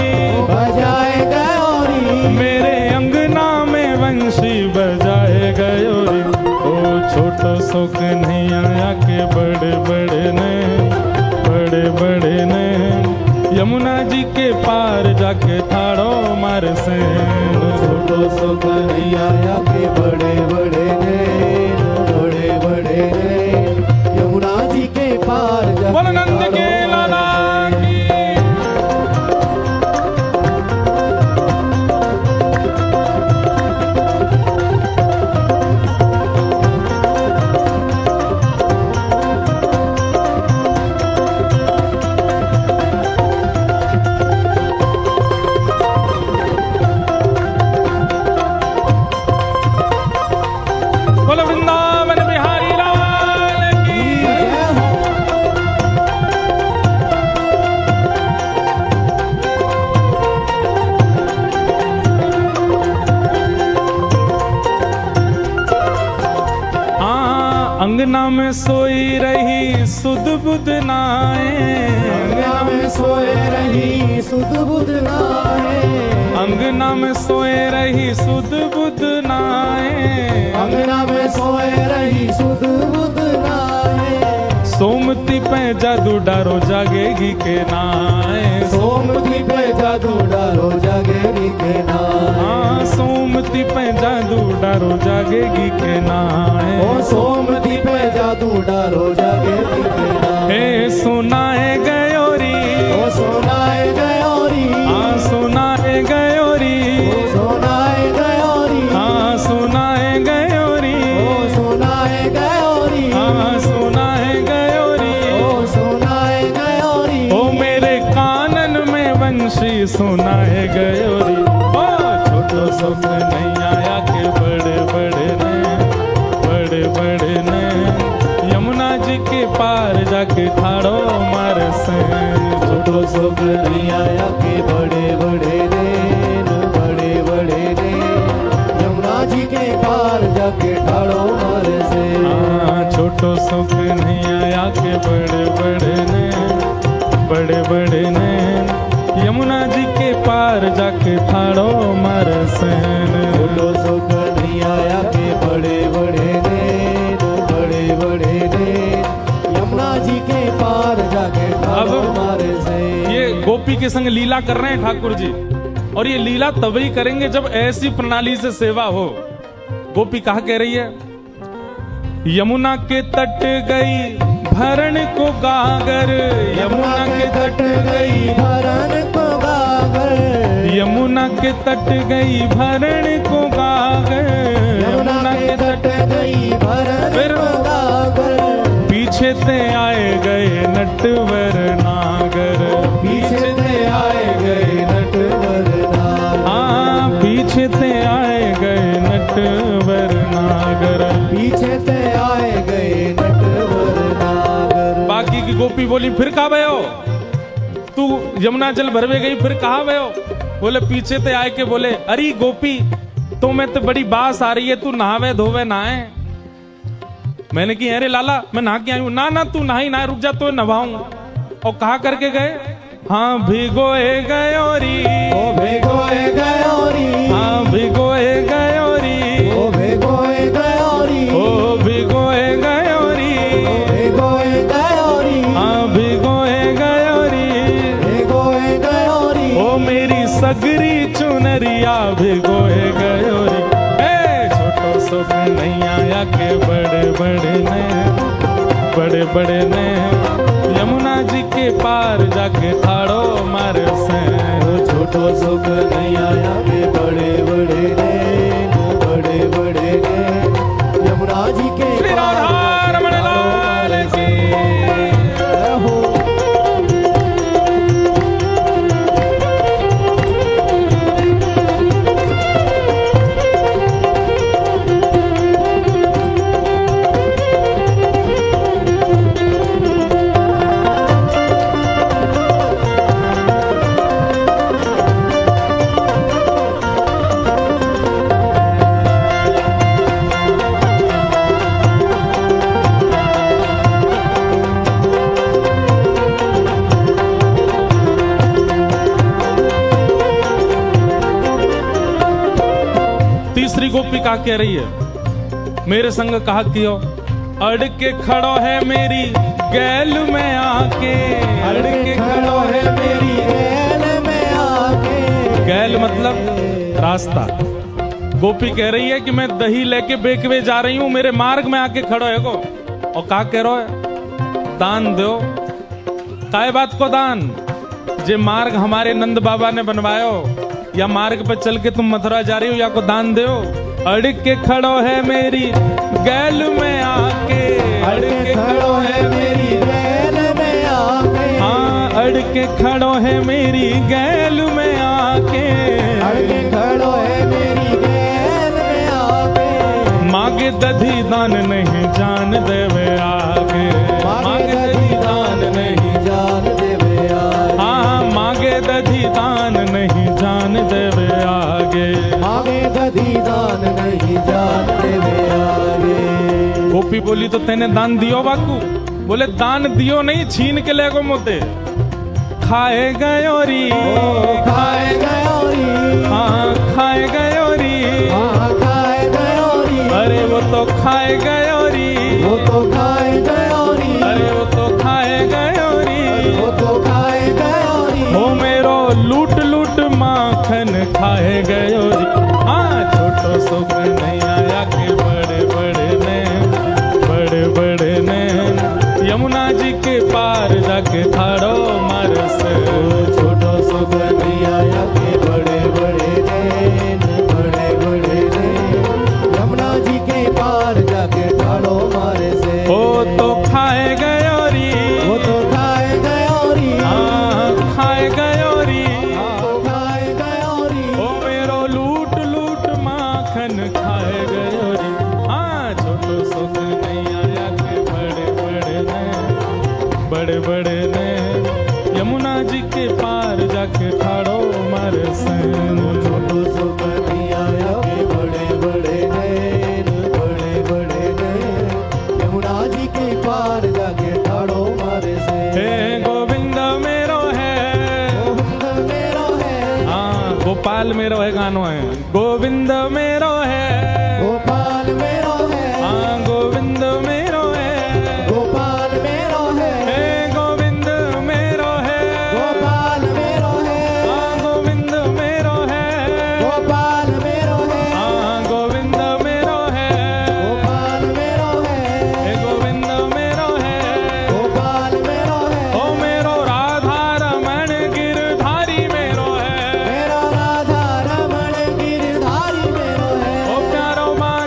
बजाए गयोरी, मेरे अंगना में वंशी बजाए गयोरी। ओ छोटो सो कन्हैया के बड़े बड़े ने, बड़े बड़े ने, यमुना जी के पार जाके ठाड़ो मार से, छोटो सो कन्हैया के बड़े बड़े ने, बड़े बड़े ने, यमुना जी के पार जाके बोल नंद के लाला की। बोलो वृंदावन बिहारी लाल की। हाँ अंगना में सोई रही सुध बुध नाए, अंगना में सोए रही सुध बुध नाए, अंगना में सोए रही सुध बुध नाए, अंगना में सोए रही सुध बुध नाए, सोमती पे जादू डारो जागेगी के नाए, सोमती पे जादू डालो जागेगी के नाए, हाँ सोमती पे जादू डारो जागेगी के नाए, ओ सोमती पे जादू डालो जागेगी के नाए, हे सुनाए गयोरी, ओ सोनाए गयोरी, हाँ सुनाए गयोरी, ओ सोनाए गयोरी, हाँ सुनाए गयोरी, ओ सोनाए गयोरी, हाँ सुनाए गयोरी, ओ सोनाए गयोरी, ओ मेरे कानन में वंशी सुनाए गयोरी। ओ छोटो सो कन्हैया के बड़े बड़े ने, बड़े बड़े ने, यमुना जी के पार जाके ठाड़ो मार से, छोटो सो कन्हैया के बड़े बड़े ने, बड़े बड़े ने, यमुना जी के पार जाके ठाड़ो मारे से, हाँ छोटो सो कन्हैया के बड़े बड़े ने, बड़े बड़े ने, यमुना जी के पार जाके ठाड़ो मार से, छोटो सो कन्हैया के बड़े बड़े ने, बड़े बड़े ने, यमुना जी के पार जाके ठाड़ो मारे से। ये गोपी के संग लीला कर रहे हैं ठाकुर जी, और ये लीला तभी करेंगे जब ऐसी प्रणाली से सेवा हो। गोपी कहा कह रही है, यमुना के तट गई भरण को गागर, यमुना के तट गई भरण को गागर, यमुना के तट गई भरण को गागर, यमुना के तट गई भरण को गागर, पीछे ते आए गए नटवर नागर, पीछे से आए गए नटवर नागर, हाँ पीछे ते आए गए नटवर नागर, पीछे से आए गए नटवर नागर। बाकी की गोपी बोली फिर कहा भयो, तू यमुना जल भरवे गई फिर कहा भयो? बोले पीछे ते आए के बोले, अरे गोपी तो मैं तो बड़ी बास आ रही है, तू नहावे धोवे नहाए। मैंने की अरे लाला मैं नहा के आई हूं। ना ना तू नहाई ना, रुक जा तो नहाऊं। और कहा करके गए, हाँ भिगोए गयोरी, ओ भिगोए गयोरी, हाँ भिगोए गयोरी, ओ भिगोए गयोरी, ओ भिगोए गयोरी, ओ भिगोए गयोरी, हाँ भिगोए गयोरी, भिगोए गयोरी, ओ मेरी सगरी चुनरिया भिगोए गयोरी। ए छोटो सो कन्हैया के बड़े बड़े ने, बड़े बड़े ने, यमुना जी के के पार जाके ठाड़ो मारे से। वो छोटो सुख नहीं आया के बड़े बड़े नैन, बड़े बड़े नैन, यमुना जी के श्री राधा रमण लाल की हो। तीसरी गोपी का कह रही है, मेरे संग कहा कियो, अड़ के खड़ो है मेरी गैल में आके, अड़ के खड़ो है मेरी गैल में आके। गैल मतलब रास्ता। गोपी कह रही है कि मैं दही लेके बेकवे जा रही हूं, मेरे मार्ग में आके खड़ो है को। और का कह रहा है, दान दो। काय बात को दान? जे मार्ग हमारे नंद बाबा ने बनवायो, या मार्ग पे चल के तुम मथुरा जा रही हो, या को दान दो। अड़ के खड़ो है मेरी गैल में आके, अड़ के खड़ो है मेरी गैल में आके। हाँ, अड़ के खड़ो है मेरी गैल में आके, अड़ के खड़ो है मेरी गैल में आके। मांगे दधी दान नहीं जान देवे आगे, मांगे दधी दान नहीं जान देवे आगे। हाँ, मांगे दधी दान नहीं जान देवे आगे, मांगे दधी दान नहीं जान देवे आगे। गोपी बोली तो तेने दान दियो बाकू? बोले दान दियो नहीं, छीन के ले गो मोते। खाए गयो री, खाए गयो री, हाँ खाए गयो री, हाँ खाए गयो री। अरे वो तो खाए गयो री, वो तो खाए गयो री, अरे वो तो खाए गयो री, वो तो खाए गयो री। वो मेरो लूट लूट माखन खाए गयो री। हाँ, छोटो सुख नहीं आया के बड़े बड़े नैन, बड़े बड़े नैन, यमुना जी के पार जाके ठाड़ो मार से। छोटो सुख नहीं आया के बड़े बड़े नैन, बड़े बड़े नैन, यमुना जी के पार जाके ठाड़ो मारे से। वो तो खाए गयो री, वो तो खाए गयो री, हाँ खाए गयो री, हाँ खाए गयो री। ओ मेरो लूट लूट माखन खाए गयो री। हाँ, छोटो सुख नहीं आया के बड़े बड़े नैन, बड़े बड़े नैन, यमुना जी के पार जाके ठाड़ो मारे सैन। छोटो सुख नहीं आया के बड़े बड़े नैन, बड़े बड़े नैन, यमुना जी के पार जाके ठाड़ो मारे से। हे गोविंद मेरो है, गोविंद मेरो है, हाँ गोपाल मेरो है गानो है, गोविंद मेरो है, गोपाल मेरो है, हाँ गोविंद मेरो है, गोपाल मेरो है, हे गोविंद मेरो है, गोपाल मेरो है, हाँ गोविंद मेरो है, गोपाल मेरो है, हाँ गोविंद मेरो है, गोपाल मेरो है, हे गोविंद मेरो है, गोपाल मेरो है। ओ मेरो राधा रमण गिरधारी मेरो है, मेरा राधा रमण गिरधारी मेरो है। ओ प्यारो माँ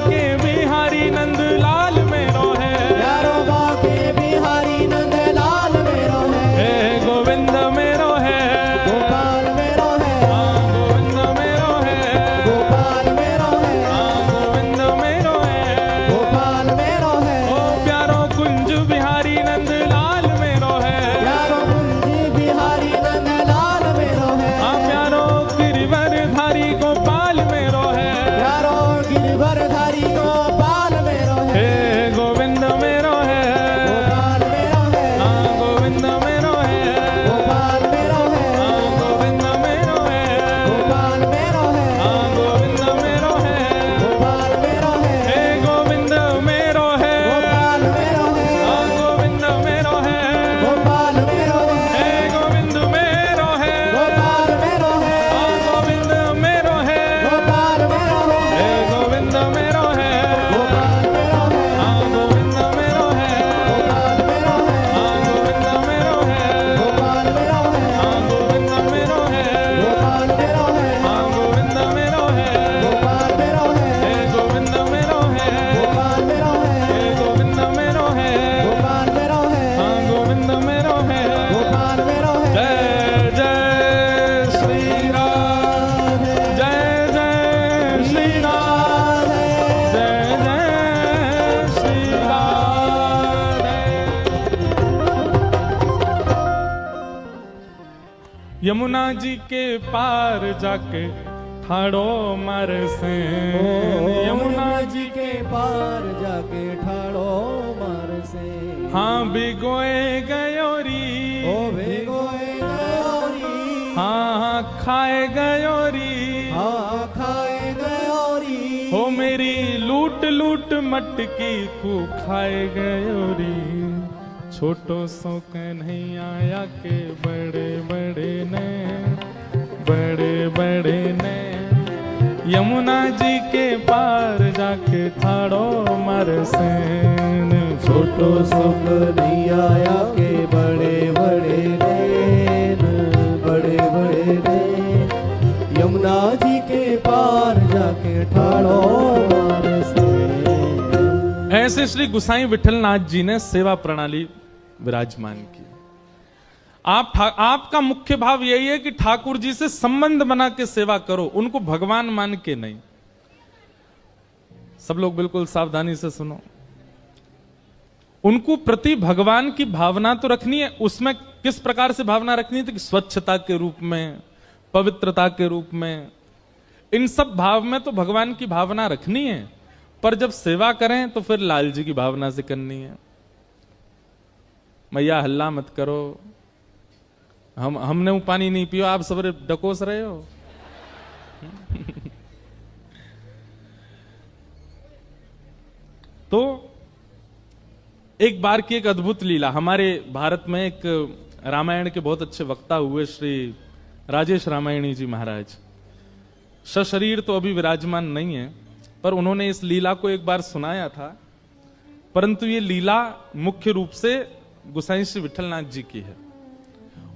श्री राधे जय जय श्री राधे। यमुना जी के पार जाके ठाड़ो मार से, यमुना जी के पार जाके ठाड़ो मार से। हाँ भिगोए गयोरी, ओ भिगोए गयोरी, हाँ हाँ खाए गयोरी, हाँ खाए गयोरी। हो मेरी लूट लूट मटकी को खाए गयोरी। छोटो सो कन्हैया के बड़े बड़े ने, बड़े बड़े ने, यमुना जी के पार जाके ठाड़ो मार से। छोटो सुख नहीं आया के बड़े बड़े नैन, बड़े बड़े नैन, यमुना जी के पार जाके ठाड़ो मार से। ऐसे श्री गुसाई विठलनाथ जी ने सेवा प्रणाली विराजमान की। आपका मुख्य भाव यही है कि ठाकुर जी से संबंध बना के सेवा करो, उनको भगवान मान के नहीं। सब लोग बिल्कुल सावधानी से सुनो। उनको प्रति भगवान की भावना तो रखनी है, उसमें किस प्रकार से भावना रखनी है? कि स्वच्छता के रूप में, पवित्रता के रूप में, इन सब भाव में तो भगवान की भावना रखनी है। पर जब सेवा करें तो फिर लाल जी की भावना से करनी है। मैया हल्ला मत करो, हमने वो पानी नहीं पियो, आप सब डकोस रहे हो। तो एक बार की एक अद्भुत लीला, हमारे भारत में एक रामायण के बहुत अच्छे वक्ता हुए श्री राजेश रामायणी जी महाराज। सशरीर तो अभी विराजमान नहीं है, पर उन्होंने इस लीला को एक बार सुनाया था। परंतु ये लीला मुख्य रूप से गुसाई श्री विठलनाथ जी की है।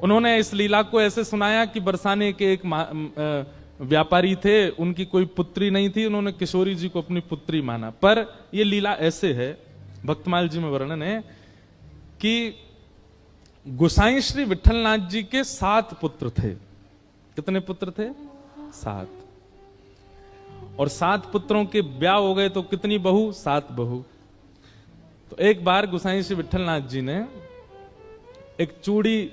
उन्होंने इस लीला को ऐसे सुनाया कि बरसाने के एक व्यापारी थे, उनकी कोई पुत्री नहीं थी, उन्होंने किशोरी जी को अपनी पुत्री माना। पर यह लीला ऐसे है, भक्तमाल जी में वर्णन है कि गुसाई श्री विठलनाथ जी के 7 पुत्र थे। कितने पुत्र थे? 7। और 7 पुत्रों के ब्याह हो गए तो कितनी बहू? 7 बहू। तो एक बार गुसाई श्री विठलनाथ जी ने एक चूड़ी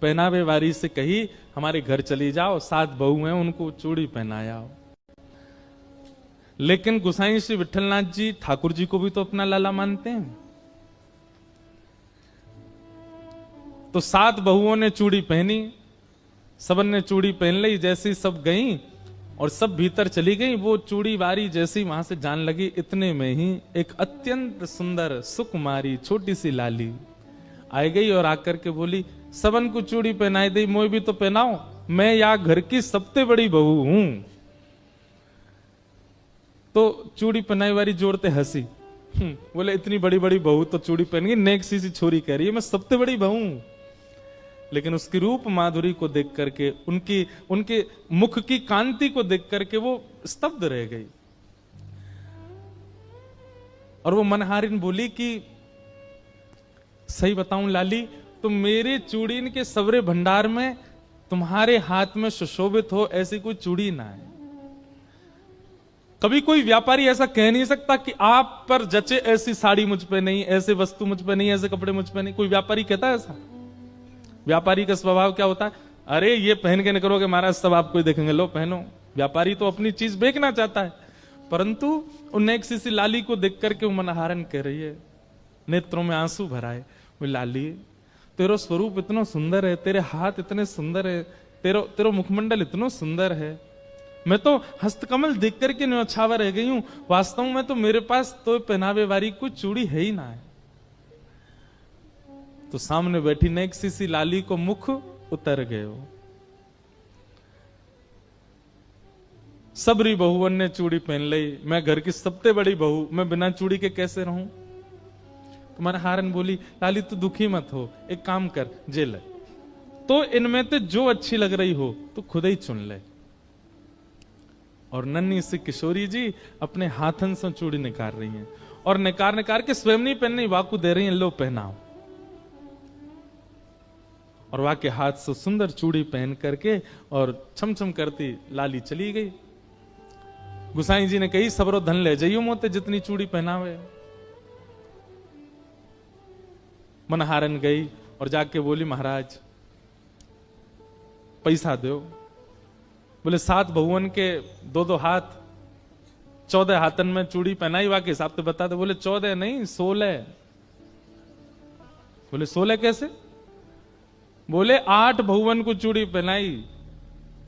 पहनावे वारी से कही, हमारे घर चली जाओ, 7 बहू हैं, उनको चूड़ी पहनाया। लेकिन गुसाई श्री विठलनाथ जी ठाकुर जी को भी तो अपना लाला मानते हैं। तो 7 बहुओं ने चूड़ी पहनी, सबन ने चूड़ी पहन ली। जैसी सब गई और सब भीतर चली गई, वो चूड़ी वारी जैसी वहां से जान लगी, इतने में ही एक अत्यंत सुंदर सुकुमारी छोटी सी लाली आई गई और आकर के बोली, सबन को चूड़ी पहनाई दी, मोई भी तो पहनाओ, मैं या घर की सबसे बड़ी बहू हूं। तो चूड़ी पहनाई वाली जोड़ते हंसी, बोले इतनी बड़ी बड़ी बहू तो चूड़ी पहन गई, नेक सी छोरी कह रही है मैं सबसे बड़ी बहू हूं। लेकिन उसकी रूप माधुरी को देख करके, उनके मुख की कांति को देख करके वो स्तब्ध रह गई। और वो मनहारिन बोली कि सही बताऊं लाली, तो मेरे चूड़ीन के सवरे भंडार में तुम्हारे हाथ में सुशोभित हो ऐसी कोई चूड़ी ना है। कभी कोई व्यापारी ऐसा कह नहीं सकता कि आप पर जचे ऐसी साड़ी मुझ पे नहीं, ऐसे वस्तु मुझ पे नहीं, ऐसे कपड़े मुझ पे नहीं। कोई व्यापारी कहता है ऐसा? व्यापारी का स्वभाव क्या होता है? अरे ये पहन के निकलोगे महाराज, सब आपको ही देखेंगे, लो पहनो। व्यापारी तो अपनी चीज बेचना चाहता है। परंतु उन एक सी लाली को देख करके वो मनहारन कह रही है, नेत्रों में आंसू भराए, वो लाली तेरो स्वरूप इतना सुंदर है, तेरे हाथ इतने सुंदर है, तेरो मुखमंडल इतना सुंदर है, मैं तो हस्तकमल देख करके न्यौछावर रह गई हूं। वास्तव में तो मेरे पास तो पहनावे वाली कोई चूड़ी है ही ना है। तो सामने बैठी नेक सी लाली को मुख उतर गए हो। सबरी बहुवन ने चूड़ी पहन ली, मैं घर की सबसे बड़ी बहू, मैं बिना चूड़ी के कैसे रहूं? तो मनहारन बोली, लाली तू दुखी मत हो, एक काम कर, जेल तो इनमें से जो अच्छी लग रही हो तो खुद ही चुन ले। और नन्ही सी किशोरी जी अपने हाथन से चूड़ी निकाल रही हैं और निकाल के स्वयं नहीं पहननी, वाकू दे रही हैं, लो पहनाओ। और वाके हाथ से सुंदर चूड़ी पहन करके और छमछम करती लाली चली गई। गुसाई जी ने कही सबरो धन ले जाइयो मोते जितनी चूड़ी पहनावे। मनहारन गई और जाके बोली महाराज पैसा दो। बोले 7 बहुवन के 2-2 हाथ, 14 हाथन में चूड़ी पहनाई, वाके हिसाब से बता दो। बोले 14 नहीं 16। बोले 16 कैसे? बोले 8 बहुवन को चूड़ी पहनाई,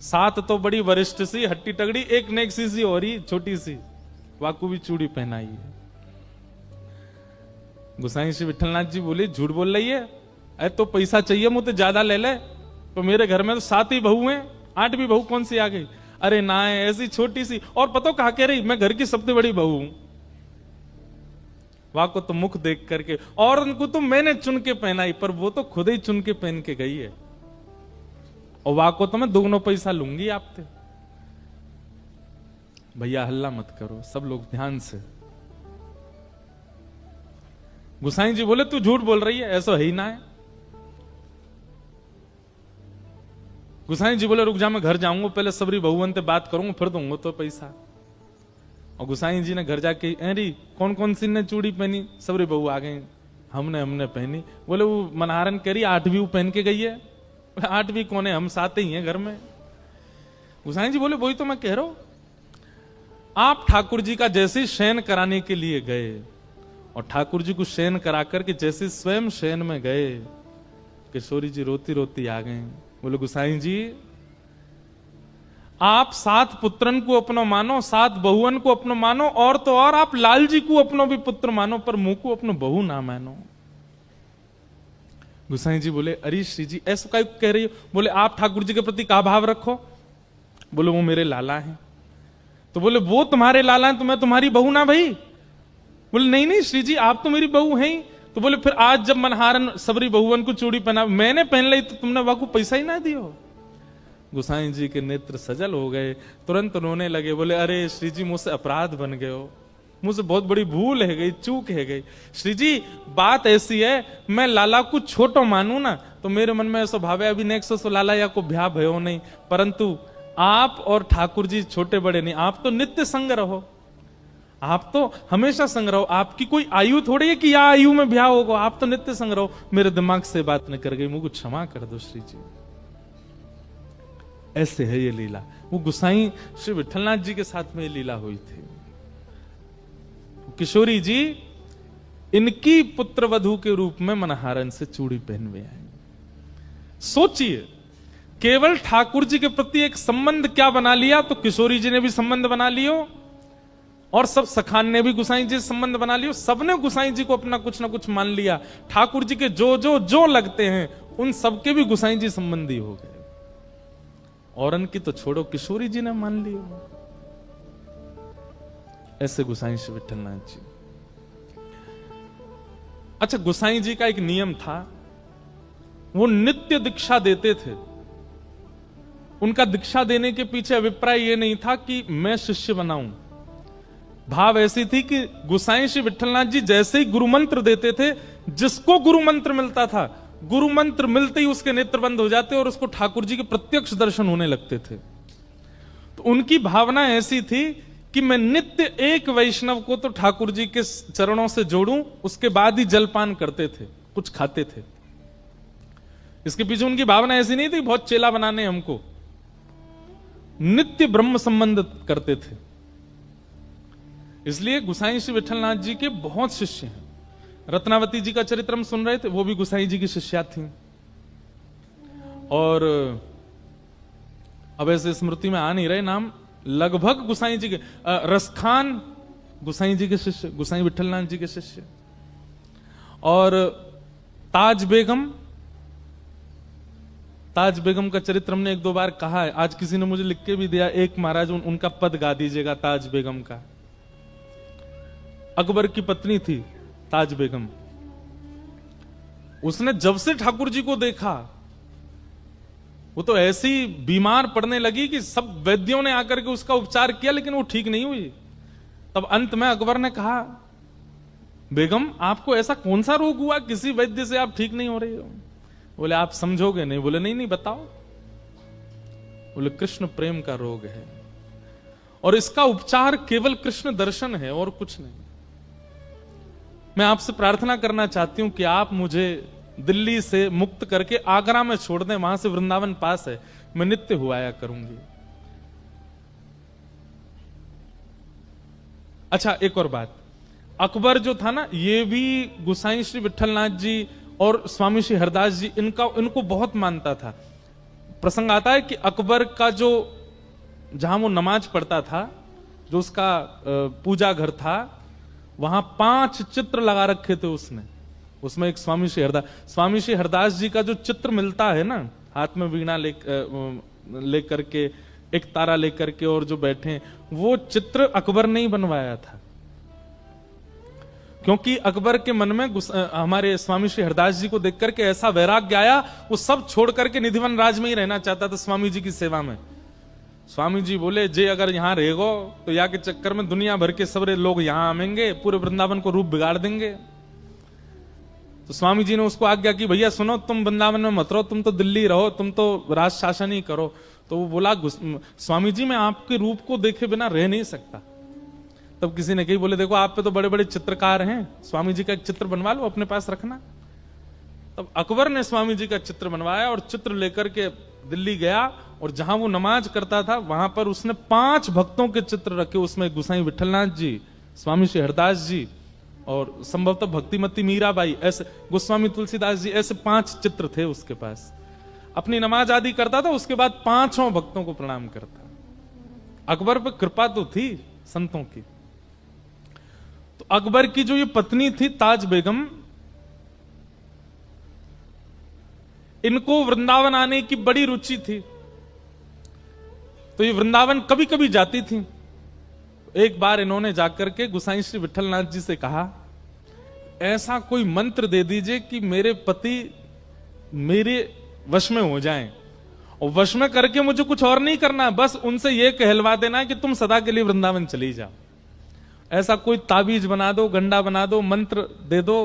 7 तो बड़ी वरिष्ठ सी हट्टी तगड़ी, एक नेक सी हो रही छोटी सी, वाकू भी चूड़ी पहनाई है। गुसाई श्री विठलनाथ जी बोले झूठ बोल रही है, अरे तो पैसा चाहिए मुझे ज्यादा ले ले, तो मेरे घर में तो 7 ही बहू हैं, 8वीं बहू कौन सी आ गई? अरे ना है ऐसी छोटी सी, और पता कहा कह रही मैं घर की सबसे बड़ी बहू हूं। वाह को तो मुख देख करके, और उनको तो मैंने चुन के पहनाई, पर वो तो खुद ही चुन के पहन के गई है, और वाह को तो मैं दोनों पैसा लूंगी आपसे। भैया हल्ला मत करो, सब लोग ध्यान से। गुसाई जी बोले तू झूठ बोल रही है, ऐसा है ही ना है। गुसाई जी बोले रुक जा, मैं घर जाऊंगा, पहले सबरी बहुवन से बात करूंगा, फिर दूंगा तो पैसा। और गुसाई जी ने घर जाके अरे कौन कौन सी ने चूड़ी पहनी? सबरी बहू आ गई, हमने पहनी। बोले वो मनहारन कह रही 8वीं वो पहन के गई है। 8वीं कौन है? हम 7 ही हैं घर में। गुसाई जी बोले वही तो मैं कह रहा हूं, आप ठाकुर जी का जैसे शयन कराने के लिए गए और ठाकुर जी को शयन करा करके जैसे स्वयं शयन में गए, किशोरी जी रोती रोती आ गए। बोले गुसाई जी आप 7 पुत्रन को अपनो मानो, 7 बहुवन को अपनो मानो, और तो और आप लाल जी को अपनो भी पुत्र मानो, पर मुंह को अपनो बहू ना मानो। गुसाई जी बोले अरे श्री जी ऐसा क्या कह रही हो? बोले आप ठाकुर जी के प्रति क्या भाव रखो? बोले वो मेरे लाला हैं। तो बोले वो तुम्हारे लाला हैं तो मैं तुम्हारी बहू ना भाई? बोले नहीं नहीं श्री जी आप तो मेरी बहू हैं ही। तो बोले फिर आज जब मनहारन सबरी बहुवन को चूड़ी पहना, मैंने पहन ली तो तुमने वाकू पैसा ही ना दियो। गुसाई जी के नेत्र सजल हो गए, तुरंत रोने लगे। बोले अरे श्री जी मुझसे अपराध बन गए हो, मुझसे बहुत बड़ी भूल है गई, चूक है गई। श्री जी बात ऐसी है, मैं लाला को छोटो मानू ना तो मेरे मन में ऐसा भाव है अभी नेक्स्ट सो लाला या को ब्याह भयो नहीं, परंतु आप और ठाकुर जी छोटे बड़े नहीं, आप तो नित्य संग रहो, आप तो हमेशा संग रहो, आपकी कोई आयु थोड़ी है कि या आयु में ब्याह होगा, आप तो नित्य संग रहो। मेरे दिमाग से बात न कर गई, मुझको क्षमा कर दो श्री जी। ऐसे है ये लीला, वो गुसाई श्री विठलनाथ जी के साथ में ये लीला हुई थी। किशोरी जी इनकी पुत्र वधू के रूप में मनहारन से चूड़ी पहनवे आई। सोचिए केवल ठाकुर जी के प्रति एक संबंध क्या बना लिया, तो किशोरी जी ने भी संबंध बना लियो और सब सखान ने भी गुसाई जी से संबंध बना लियो, सबने गुसाई जी को अपना कुछ ना कुछ मान लिया। ठाकुर जी के जो लगते हैं उन सबके भी गुसाई जी संबंधी हो गए, और उनकी तो छोड़ो किशोरी जी ने मान लिया। ऐसे गुसाई श्री विठलनाथ जी। अच्छा गुसाई जी का एक नियम था, वो नित्य दीक्षा देते थे। उनका दीक्षा देने के पीछे अभिप्राय ये नहीं था कि मैं शिष्य बनाऊं, भाव ऐसी थी कि गुसाई श्री विठलनाथ जी जैसे ही गुरु मंत्र देते थे, जिसको गुरु मंत्र मिलता था, गुरु मंत्र मिलते ही उसके नेत्र बंद हो जाते और उसको ठाकुर जी के प्रत्यक्ष दर्शन होने लगते थे। तो उनकी भावना ऐसी थी कि मैं नित्य एक वैष्णव को तो ठाकुर जी के चरणों से जोड़ूं, उसके बाद ही जलपान करते थे, कुछ खाते थे। इसके पीछे उनकी भावना ऐसी नहीं थी बहुत चेला बनाने हमको, नित्य ब्रह्म संबंध करते थे। इसलिए गुसाई श्री विठलनाथ जी के बहुत शिष्य हैं। रत्नावती जी का चरित्र हम सुन रहे थे, वो भी गुसाई जी की शिष्या थी। और अब ऐसे स्मृति में आ नहीं रहे नाम, लगभग गुसाई जी के रसखान गुसाई जी के शिष्य, गुसाई विठलनाथ जी के शिष्य। और ताज बेगम का चरित्र हमने 1-2 बार कहा है, आज किसी ने मुझे लिख के भी दिया, एक महाराज उनका पद गा दीजिएगा ताज बेगम का। अकबर की पत्नी थी ताज बेगम। उसने जब से ठाकुर जी को देखा वो तो ऐसी बीमार पड़ने लगी कि सब वैद्यों ने आकर के उसका उपचार किया, लेकिन वो ठीक नहीं हुई। तब अंत में अकबर ने कहा बेगम आपको ऐसा कौन सा रोग हुआ, किसी वैद्य से आप ठीक नहीं हो रही हो? बोले आप समझोगे नहीं। बोले नहीं बताओ। बोले कृष्ण प्रेम का रोग है। और इसका उपचार केवल कृष्ण दर्शन है और कुछ नहीं। मैं आपसे प्रार्थना करना चाहती हूं कि आप मुझे दिल्ली से मुक्त करके आगरा में छोड़ दें, वहां से वृंदावन पास है, मैं नित्य हुआ आया करूंगी। अच्छा, एक और बात, अकबर जो था ना, ये भी गोसाई श्री विठलनाथ जी और स्वामी श्री हरदास जी इनको बहुत मानता था। प्रसंग आता है कि अकबर का जो जहां वो नमाज पढ़ता था, जो उसका पूजा घर था, वहां 5 चित्र लगा रखे थे उसने। उसमें एक स्वामी श्री हरदास जी का जो चित्र मिलता है ना, हाथ में वीणा लेकर के, एक तारा लेकर के और जो बैठे, वो चित्र अकबर ने ही बनवाया था। क्योंकि अकबर के मन में हमारे स्वामी श्री हरदास जी को देख करके ऐसा वैराग्य आया, वो सब छोड़ करके निधिवन राज में ही रहना चाहता था, स्वामी जी की सेवा में। स्वामी जी बोले, जे अगर यहां रहेगो तो यहाँ के चक्कर में दुनिया भर के सबरे लोग यहां आवेंगे, पूरे वृंदावन को रूप बिगाड़ देंगे। तो स्वामी जी ने उसको आज्ञा की, भैया सुनो, तुम वृंदावन में मत रहो, तुम तो दिल्ली रहो, तुम तो राज शासन ही करो। तो वो बोला, स्वामी जी मैं आपके रूप को देखे बिना रह नहीं सकता। तब किसी ने कही, बोले देखो आप पे तो बड़े बड़े चित्रकार हैं, स्वामी जी का एक चित्र बनवा लो, अपने पास रखना। तब अकबर ने स्वामी जी का चित्र बनवाया और चित्र लेकर के दिल्ली गया, और जहां वो नमाज करता था वहां पर उसने 5 भक्तों के चित्र रखे। उसमें गोसाई विठलनाथ जी, स्वामी श्री हरदास जी और संभवतः भक्तिमती मीराबाई, ऐसे गोस्वामी तुलसीदास जी, ऐसे 5 चित्र थे उसके पास। अपनी नमाज आदि करता था, उसके बाद 5 भक्तों को प्रणाम करता। अकबर पर कृपा तो थी संतों की। तो अकबर की जो ये पत्नी थी ताज बेगम, इनको वृंदावन आने की बड़ी रुचि थी, तो ये वृंदावन कभी कभी जाती थी। एक बार इन्होंने जाकर के गोसाई श्री विठलनाथ जी से कहा, ऐसा कोई मंत्र दे दीजिए कि मेरे पति मेरे वश में हो जाएं, और वश में करके मुझे कुछ और नहीं करना, बस उनसे यह कहलवा देना है कि तुम सदा के लिए वृंदावन चली जाओ। ऐसा कोई ताबीज बना दो, गंडा बना दो, मंत्र दे दो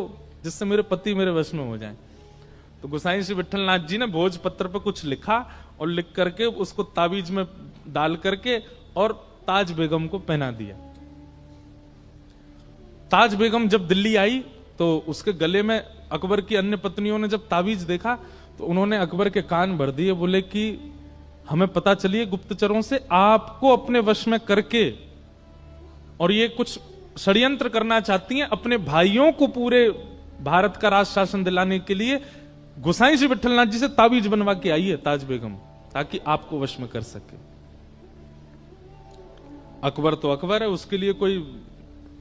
जिससे मेरे पति मेरे वश में हो जाएं। तो गोसाई श्री विठलनाथ जी ने भोजपत्र पर कुछ लिखा और लिख करके उसको ताबीज में डाल करके और ताज बेगम को पहना दिया। ताज बेगम जब दिल्ली आई तो उसके गले में, अकबर की अन्य पत्नियों ने जब ताबीज देखा तो उन्होंने अकबर के कान भर दिए, बोले कि हमें पता चलिए गुप्तचरों से, आपको अपने वश में करके और ये कुछ षड्यंत्र करना चाहती हैं, अपने भाइयों को पूरे भारत का राज शासन दिलाने के लिए गोसाई श्री विठलनाथ जी से ताबीज बनवा के आई है ताज बेगम, ताकि आपको वश में कर सके। अकबर तो अकबर है, उसके लिए कोई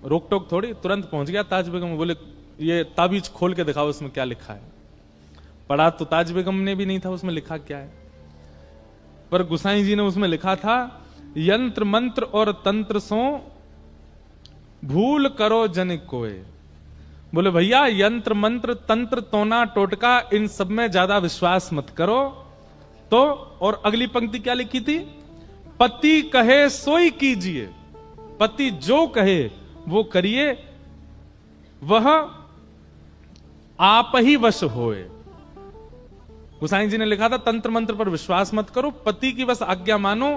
रोक टोक थोड़ी, तुरंत पहुंच गया ताज बेगम। बोले ये ताबीज खोल के दिखाओ, उसमें क्या लिखा है। पढ़ा तो ताज बेगम ने भी नहीं था उसमें लिखा क्या है, पर गोसाई जी ने उसमें लिखा था, यंत्र मंत्र और तंत्र सो भूल करो जन कोय। बोले भैया यंत्र मंत्र तंत्र तोना टोटका इन सब में ज्यादा विश्वास मत करो। तो और अगली पंक्ति क्या लिखी थी, पति कहे सोई कीजिए, पति जो कहे वो करिए, वह आप ही वश होए। गोसाई जी ने लिखा था तंत्र मंत्र पर विश्वास मत करो, पति की बस आज्ञा मानो,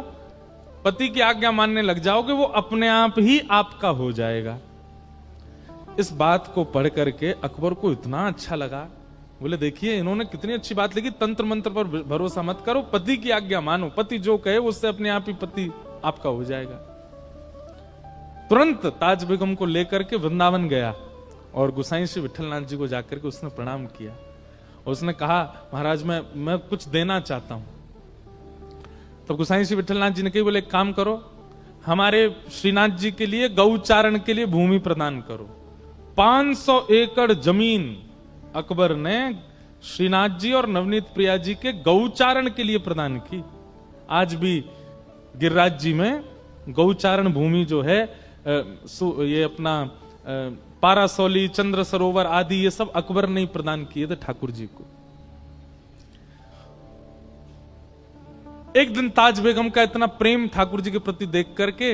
पति की आज्ञा मानने लग जाओगे वो अपने आप ही आपका हो जाएगा। इस बात को पढ़ करके अकबर को इतना अच्छा लगा, बोले देखिए इन्होंने कितनी अच्छी बात लिखी, तंत्र मंत्र पर भरोसा मत करो, पति की आज्ञा मानो, पति जो कहे उससे अपने आप ही पति आपका हो जाएगा। तुरंत ताज बेगम को लेकर के वृंदावन गया और गोसाई श्री विठलनाथ जी को जाकर के उसने प्रणाम किया और उसने कहा, महाराज मैं कुछ देना चाहता हूं। तो गोसाई श्री विठलनाथ जी ने कही, बोले एक काम करो, हमारे श्रीनाथ जी के लिए गौचारण के लिए भूमि प्रदान करो। 500 एकड़ जमीन अकबर ने श्रीनाथ जी और नवनीत प्रिया जी के गौचारण के लिए प्रदान की। आज भी गिरिराज जी में गौचारण भूमि जो है, ये अपना पारासौली, चंद्र सरोवर आदि, ये सब अकबर ने ही प्रदान किए थे ठाकुर जी को। एक दिन ताज बेगम का इतना प्रेम ठाकुर जी के प्रति देख करके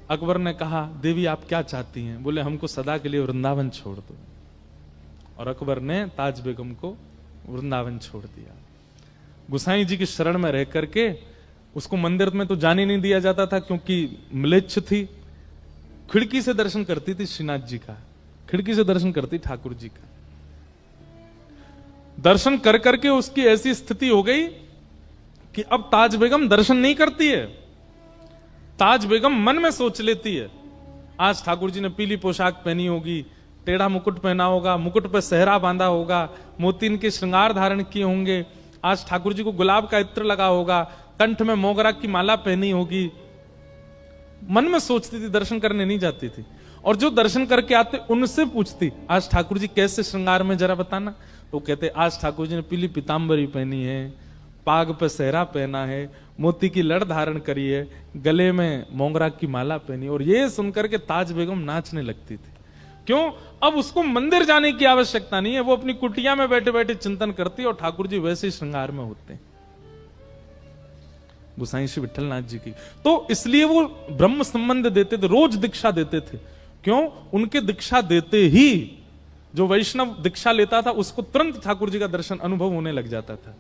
अकबर ने कहा, देवी आप क्या चाहती हैं? बोले हमको सदा के लिए वृंदावन छोड़ दो। और अकबर ने ताज बेगम को वृंदावन छोड़ दिया। गोसाई जी की शरण में रह करके उसको मंदिर में तो जाने नहीं दिया जाता था क्योंकि म्लेच्छ थी। खिड़की से दर्शन करती थी श्रीनाथ जी का, खिड़की से दर्शन करती ठाकुर जी का। दर्शन कर करके उसकी ऐसी स्थिति हो गई कि अब ताज बेगम दर्शन नहीं करती है। ताज बेगम मन में सोच लेती है, आज ठाकुर जी ने पीली पोशाक पहनी होगी, टेढ़ा मुकुट पहना होगा, मुकुट पर सेहरा बांधा होगा, मोतीन के श्रृंगार धारण किए होंगे, आज ठाकुर जी को गुलाब का इत्र लगा होगा, कंठ में मोगरा की माला पहनी होगी। मन में सोचती थी, दर्शन करने नहीं जाती थी। और जो दर्शन करके आते उनसे पूछती, आज ठाकुर जी कैसे श्रृंगार में जरा बताना। तो कहते आज ठाकुर जी ने पीली पीतांबरी पहनी है, पाग पे सेहरा पहना है, मोती की लड़ धारण करी है, गले में मोगरा की माला पहनी। और ये सुनकर के ताज बेगम नाचने लगती थी। क्यों? अब उसको मंदिर जाने की आवश्यकता नहीं है, वो अपनी कुटिया में बैठे बैठे चिंतन करती है और ठाकुर जी वैसे ही श्रृंगार में होते हैं, गोसाई श्री विठलनाथ जी की। तो इसलिए वो ब्रह्म संबंध देते थे, रोज दीक्षा देते थे। क्यों? उनके दीक्षा देते ही जो वैष्णव दीक्षा लेता था उसको तुरंत ठाकुर जी का दर्शन अनुभव होने लग जाता था।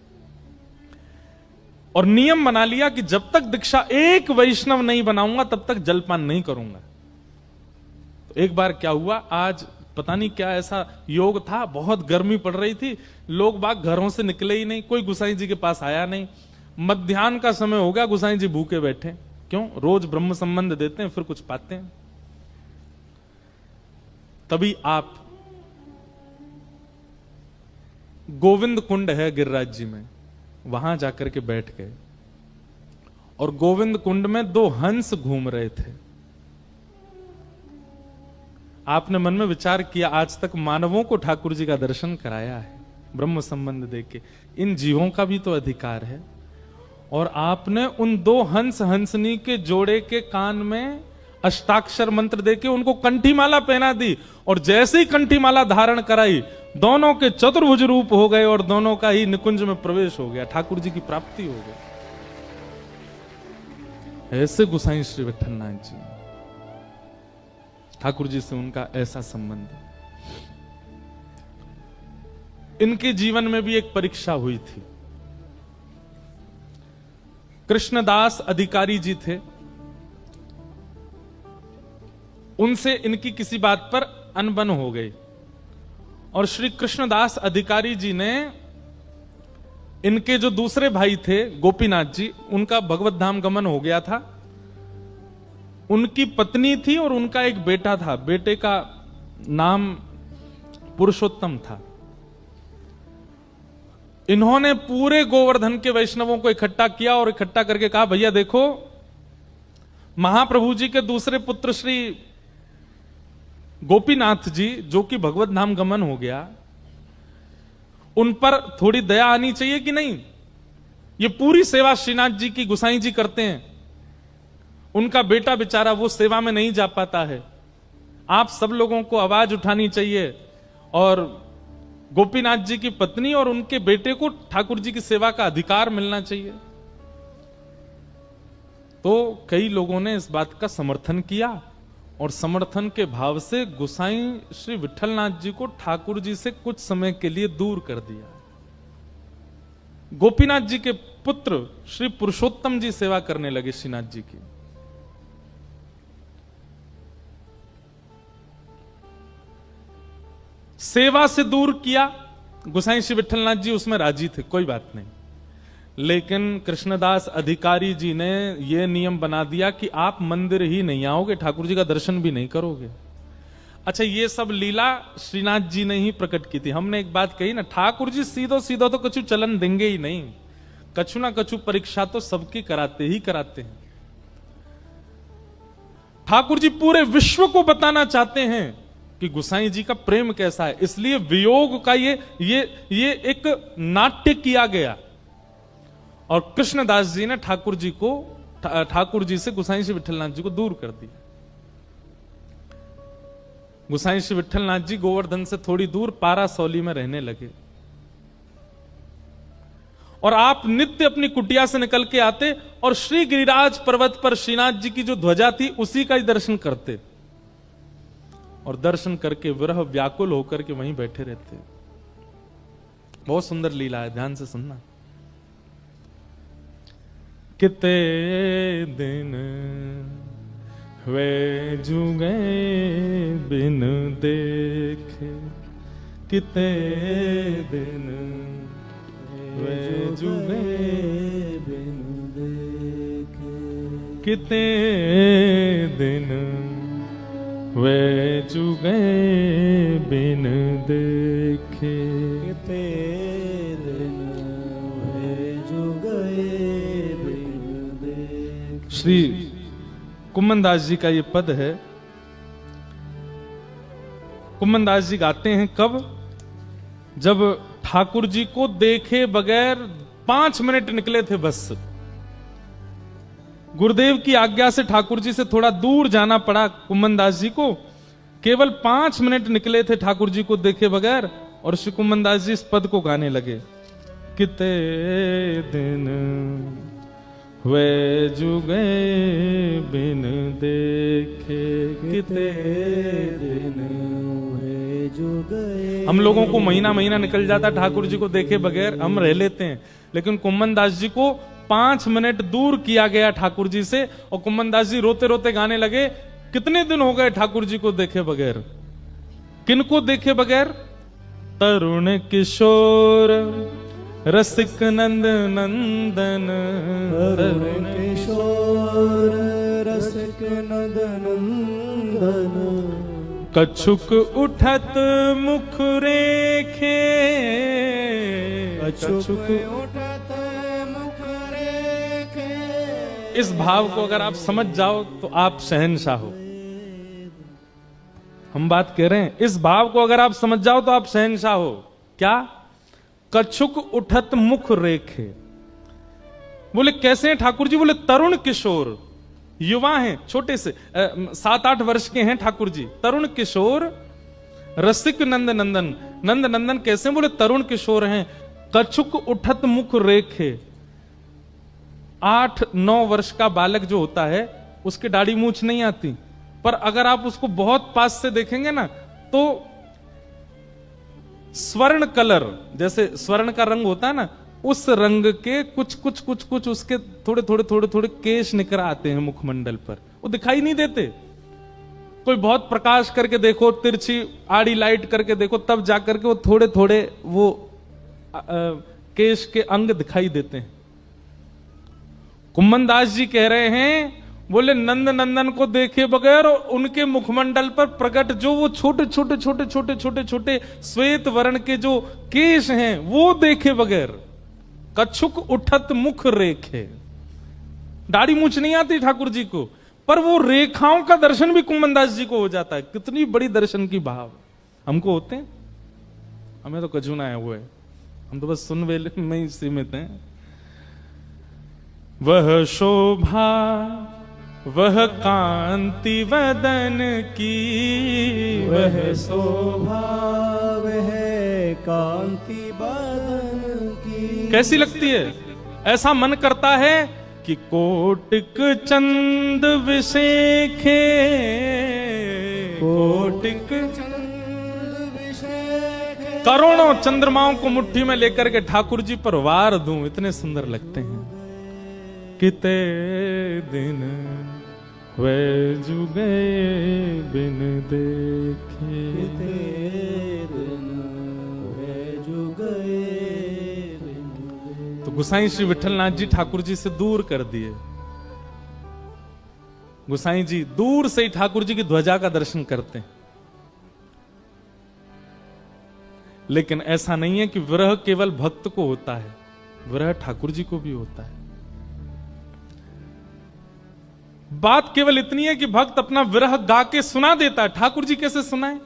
और नियम बना लिया कि जब तक दीक्षा एक वैष्णव नहीं बनाऊंगा तब तक जलपान नहीं करूंगा। तो एक बार क्या हुआ, आज पता नहीं क्या ऐसा योग था, बहुत गर्मी पड़ रही थी, लोग बाग घरों से निकले ही नहीं, कोई गोसाई जी के पास आया नहीं। मध्याह्न का समय हो गया, गोसाई जी भूखे बैठे। क्यों? रोज ब्रह्म संबंध देते हैं, फिर कुछ पाते हैं। तभी आप गोविंद कुंड है गिरिराज जी में, वहां जाकर के बैठ गए और गोविंद कुंड में दो हंस घूम रहे थे। आपने मन में विचार किया, आज तक मानवों को ठाकुर जी का दर्शन कराया है ब्रह्म संबंध देके, इन जीवों का भी तो अधिकार है। और आपने उन दो हंस हंसनी के जोड़े के कान में अष्टाक्षर मंत्र देके उनको कंठी माला पहना दी। और जैसे ही कंठी माला धारण कराई, दोनों के चतुर्भुज रूप हो गए और दोनों का ही निकुंज में प्रवेश हो गया, ठाकुर जी की प्राप्ति हो गई। ऐसे गोसाई श्री विठलनाथ जी, ठाकुर जी से उनका ऐसा संबंध। इनके जीवन में भी एक परीक्षा हुई थी। कृष्णदास अधिकारी जी थे, उनसे इनकी किसी बात पर अनबन हो गई और श्री कृष्णदास अधिकारी जी ने इनके जो दूसरे भाई थे गोपीनाथ जी, उनका भगवत धाम गमन हो गया था। उनकी पत्नी थी और उनका एक बेटा था, बेटे का नाम पुरुषोत्तम था। इन्होंने पूरे गोवर्धन के वैष्णवों को इकट्ठा किया और इकट्ठा करके कहा, भैया देखो, महाप्रभु जी के दूसरे पुत्र श्री गोपीनाथ जी, जो कि भगवत धाम गमन हो गया, उन पर थोड़ी दया आनी चाहिए कि नहीं। ये पूरी सेवा श्रीनाथ जी की गोसाई जी करते हैं, उनका बेटा बेचारा वो सेवा में नहीं जा पाता है। आप सब लोगों को आवाज उठानी चाहिए और गोपीनाथ जी की पत्नी और उनके बेटे को ठाकुर जी की सेवा का अधिकार मिलना चाहिए। तो कई लोगों ने इस बात का समर्थन किया और समर्थन के भाव से गोसाई श्री विठलनाथ जी को ठाकुर जी से कुछ समय के लिए दूर कर दिया। गोपीनाथ जी के पुत्र श्री पुरुषोत्तम जी सेवा करने लगे श्रीनाथ जी की। सेवा से दूर किया, गोसाई श्री विठलनाथ जी उसमें राजी थे, कोई बात नहीं। लेकिन कृष्णदास अधिकारी जी ने यह नियम बना दिया कि आप मंदिर ही नहीं आओगे, ठाकुर जी का दर्शन भी नहीं करोगे। अच्छा, ये सब लीला श्रीनाथ जी ने ही प्रकट की थी। हमने एक बात कही ना, ठाकुर जी सीधो सीधो तो कछु चलन देंगे ही नहीं, कछु ना कछु परीक्षा तो सबकी कराते ही कराते हैं। ठाकुर जी पूरे विश्व को बताना चाहते हैं कि गोसाई जी का प्रेम कैसा है, इसलिए वियोग का ये एक नाट्य किया गया और कृष्णदास जी ने ठाकुर जी से गोसाई श्री विठलनाथ जी को दूर कर दिया। गोसाई श्री विठलनाथ जी गोवर्धन से थोड़ी दूर पारासौली में रहने लगे और आप नित्य अपनी कुटिया से निकल के आते और श्री गिरिराज पर्वत पर श्रीनाथ जी की जो ध्वजा थी उसी का ही दर्शन करते और दर्शन करके विरह व्याकुल होकर के वहीं बैठे रहते। बहुत सुंदर लीला है, ध्यान से सुनना। किते दिन वे जुगे बिन देखे, किते दिन वे जुगे बिन देखे, किते दिन वे जुगे बिन देखे। किते दिन वे जुगे बिन देखे। श्री कुम्मनदास जी का ये पद है। कुम्मनदास जी गाते हैं कब? जब ठाकुर जी को देखे बगैर 5 मिनट निकले थे बस। गुरुदेव की आज्ञा से ठाकुर जी से थोड़ा दूर जाना पड़ा कुम्मनदास जी को। केवल 5 मिनट निकले थे ठाकुर जी को देखे बगैर, और श्री कुम्मनदास जी इस पद को गाने लगे। किते दिन वे जुगे बिन देखे, किते दिन वे जुगे। हम लोगों को महीना महीना निकल जाता ठाकुर जी को देखे बगैर, हम रह लेते हैं। लेकिन कुम्मनदास जी को 5 मिनट दूर किया गया ठाकुर जी से, और कुम्मनदास जी रोते रोते गाने लगे, कितने दिन हो गए ठाकुर जी को देखे बगैर। किनको देखे बगैर? तरुण किशोर रसिक नंद नंदन, तरुण किशोर रसिक नंद नंदन, कछुक उठत मुख रेखे, कछुक उठत मुख रेखे। इस भाव को अगर आप समझ जाओ तो आप शहंशाह हो। हम बात कह रहे हैं, इस भाव को अगर आप समझ जाओ तो आप शहंशाह हो। क्या? कछुक उठत मुख रेखे। बोले कैसे हैं ठाकुर जी? बोले तरुण किशोर, युवा हैं, छोटे से 7-8 वर्ष के हैं ठाकुर जी। तरुण किशोर रसिक नंद नंदन, नंद नंदन कैसे? बोले तरुण किशोर हैं। कछुक उठत मुख रेखे। 8-9 वर्ष का बालक जो होता है उसके दाढ़ी मूछ नहीं आती, पर अगर आप उसको बहुत पास से देखेंगे ना तो स्वर्ण कलर, जैसे स्वर्ण का रंग होता है ना, उस रंग के कुछ उसके थोड़े केश निकल आते हैं मुखमंडल पर। वो दिखाई नहीं देते। कोई बहुत प्रकाश करके देखो, तिरछी आड़ी लाइट करके देखो, तब जाकर के वो थोड़े वो केश के अंग दिखाई देते हैं। कुम्मनदास जी कह रहे हैं, बोले नंद नंदन को देखे बगैर और उनके मुखमंडल पर प्रकट जो वो छोटे श्वेत वर्ण के जो केश हैं वो देखे बगैर, कछुक उठत मुख रेखे। दाढ़ी मूछ नहीं आती ठाकुर जी को, पर वो रेखाओं का दर्शन भी कुम्मनदास जी को हो जाता है। कितनी बड़ी दर्शन की भाव हमको होते हैं। हमें तो कजू ना है वो है, हम तो बस सुन वेले में ही सीमित हैं। वह शोभा वह कांति वदन की, वह शोभा वह कांति बदन की। कैसी लगती है? ऐसा मन करता है कि कोटिक चंद विशेखे, कोटिक चंद विशेखे। करोड़ों चंद्रमाओं को मुट्ठी में लेकर के ठाकुर जी पर वार दूं, इतने सुंदर लगते हैं। किते दिन वे जुगे बिन देखे, किते दिन वे जुगे बिन देखे। तो गोसाई श्री विठलनाथ जी ठाकुर जी से दूर कर दिए। गोसाई जी दूर से ही ठाकुर जी की ध्वजा का दर्शन करते हैं। लेकिन ऐसा नहीं है कि विरह केवल भक्त को होता है, विरह ठाकुर जी को भी होता है। बात केवल इतनी है कि भक्त अपना विरह गा के सुना देता है, ठाकुर जी कैसे सुनाए?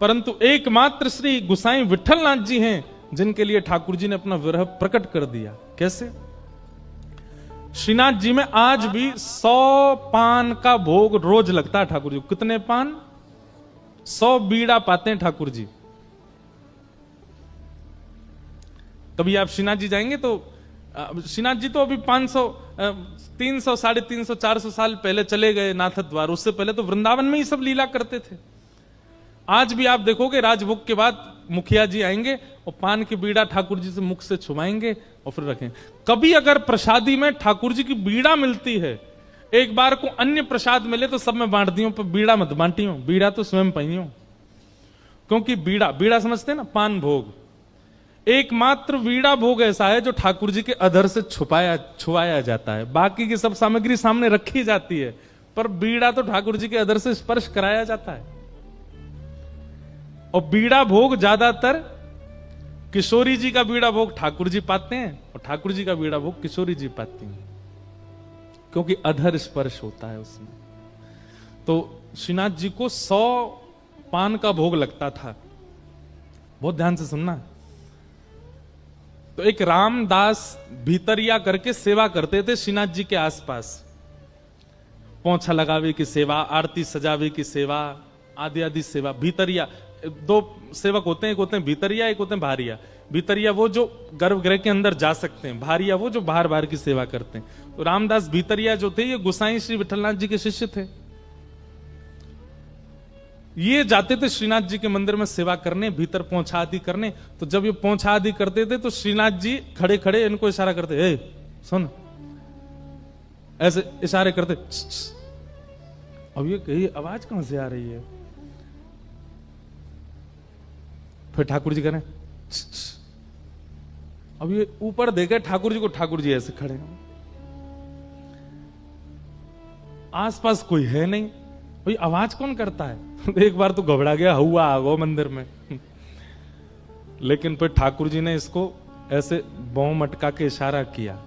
परंतु एकमात्र श्री गोसाई विठलनाथ जी हैं जिनके लिए ठाकुर जी ने अपना विरह प्रकट कर दिया। कैसे? श्रीनाथ जी में आज भी 100 पान का भोग रोज लगता है ठाकुर जी। कितने पान? 100 बीड़ा पाते हैं ठाकुर जी। कभी आप श्रीनाथ जी जाएंगे तो श्रीनाथ जी तो अभी 500 300 350 400 साल पहले चले गए नाथ द्वार। उससे पहले तो वृंदावन में ही सब लीला करते थे। आज भी आप देखोगे राजभोग के बाद मुखिया जी आएंगे और पान की बीड़ा ठाकुर जी से मुख से छुपाएंगे और फिर रखें। कभी अगर प्रसादी में ठाकुर जी की बीड़ा मिलती है, एक बार को अन्य प्रसाद मिले तो सब में बांट दियो, पर बीड़ा मत बांटियो, बीड़ा तो स्वयं पाइयो। क्योंकि बीड़ा, बीड़ा समझते हैं ना, पान भोग, एकमात्र बीड़ा भोग ऐसा है जो ठाकुर जी के अधर से छुपाया जाता है। बाकी की सब सामग्री सामने रखी जाती है, पर बीड़ा तो ठाकुर जी के अधर से स्पर्श कराया जाता है। और बीड़ा भोग ज्यादातर किशोरी जी का बीड़ा भोग ठाकुर जी पाते हैं और ठाकुर जी का बीड़ा भोग किशोरी जी पाती हैं, क्योंकि अधर स्पर्श होता है उसमें। तो श्रीनाथ जी को 100 पान का भोग लगता था। बहुत ध्यान से सुनना। तो एक रामदास भीतरिया करके सेवा करते थे श्रीनाथ जी के आसपास, पोंछा लगावे की सेवा, आरती सजावे की सेवा, आदि आदि सेवा। भीतरिया, 2 सेवक होते हैं, एक होते हैं भीतरिया, एक होते हैं भारिया। भीतरिया वो जो गर्भगृह के अंदर जा सकते हैं, भारिया वो जो बाहर बाहर की सेवा करते हैं। तो रामदास भीतरिया जो थे ये गोसाई श्री विठलनाथ जी के शिष्य थे। ये जाते थे श्रीनाथ जी के मंदिर में सेवा करने, भीतर पोंछा आदि करने। तो जब ये पोंछा आदि करते थे तो श्रीनाथ जी खड़े खड़े इनको इशारा करते, ए सुन, ऐसे इशारे करते। अब ये आवाज कहां से आ रही है? फिर ठाकुर जी करें, अब ये ऊपर देखे ठाकुर जी को, ठाकुर जी ऐसे खड़े हैं, आसपास कोई है नहीं, भाई आवाज कौन करता है? एक बार तो घबरा गया, हुआ आ गो मंदिर में। लेकिन फिर ठाकुर जी ने इसको ऐसे बौं मटका के इशारा किया।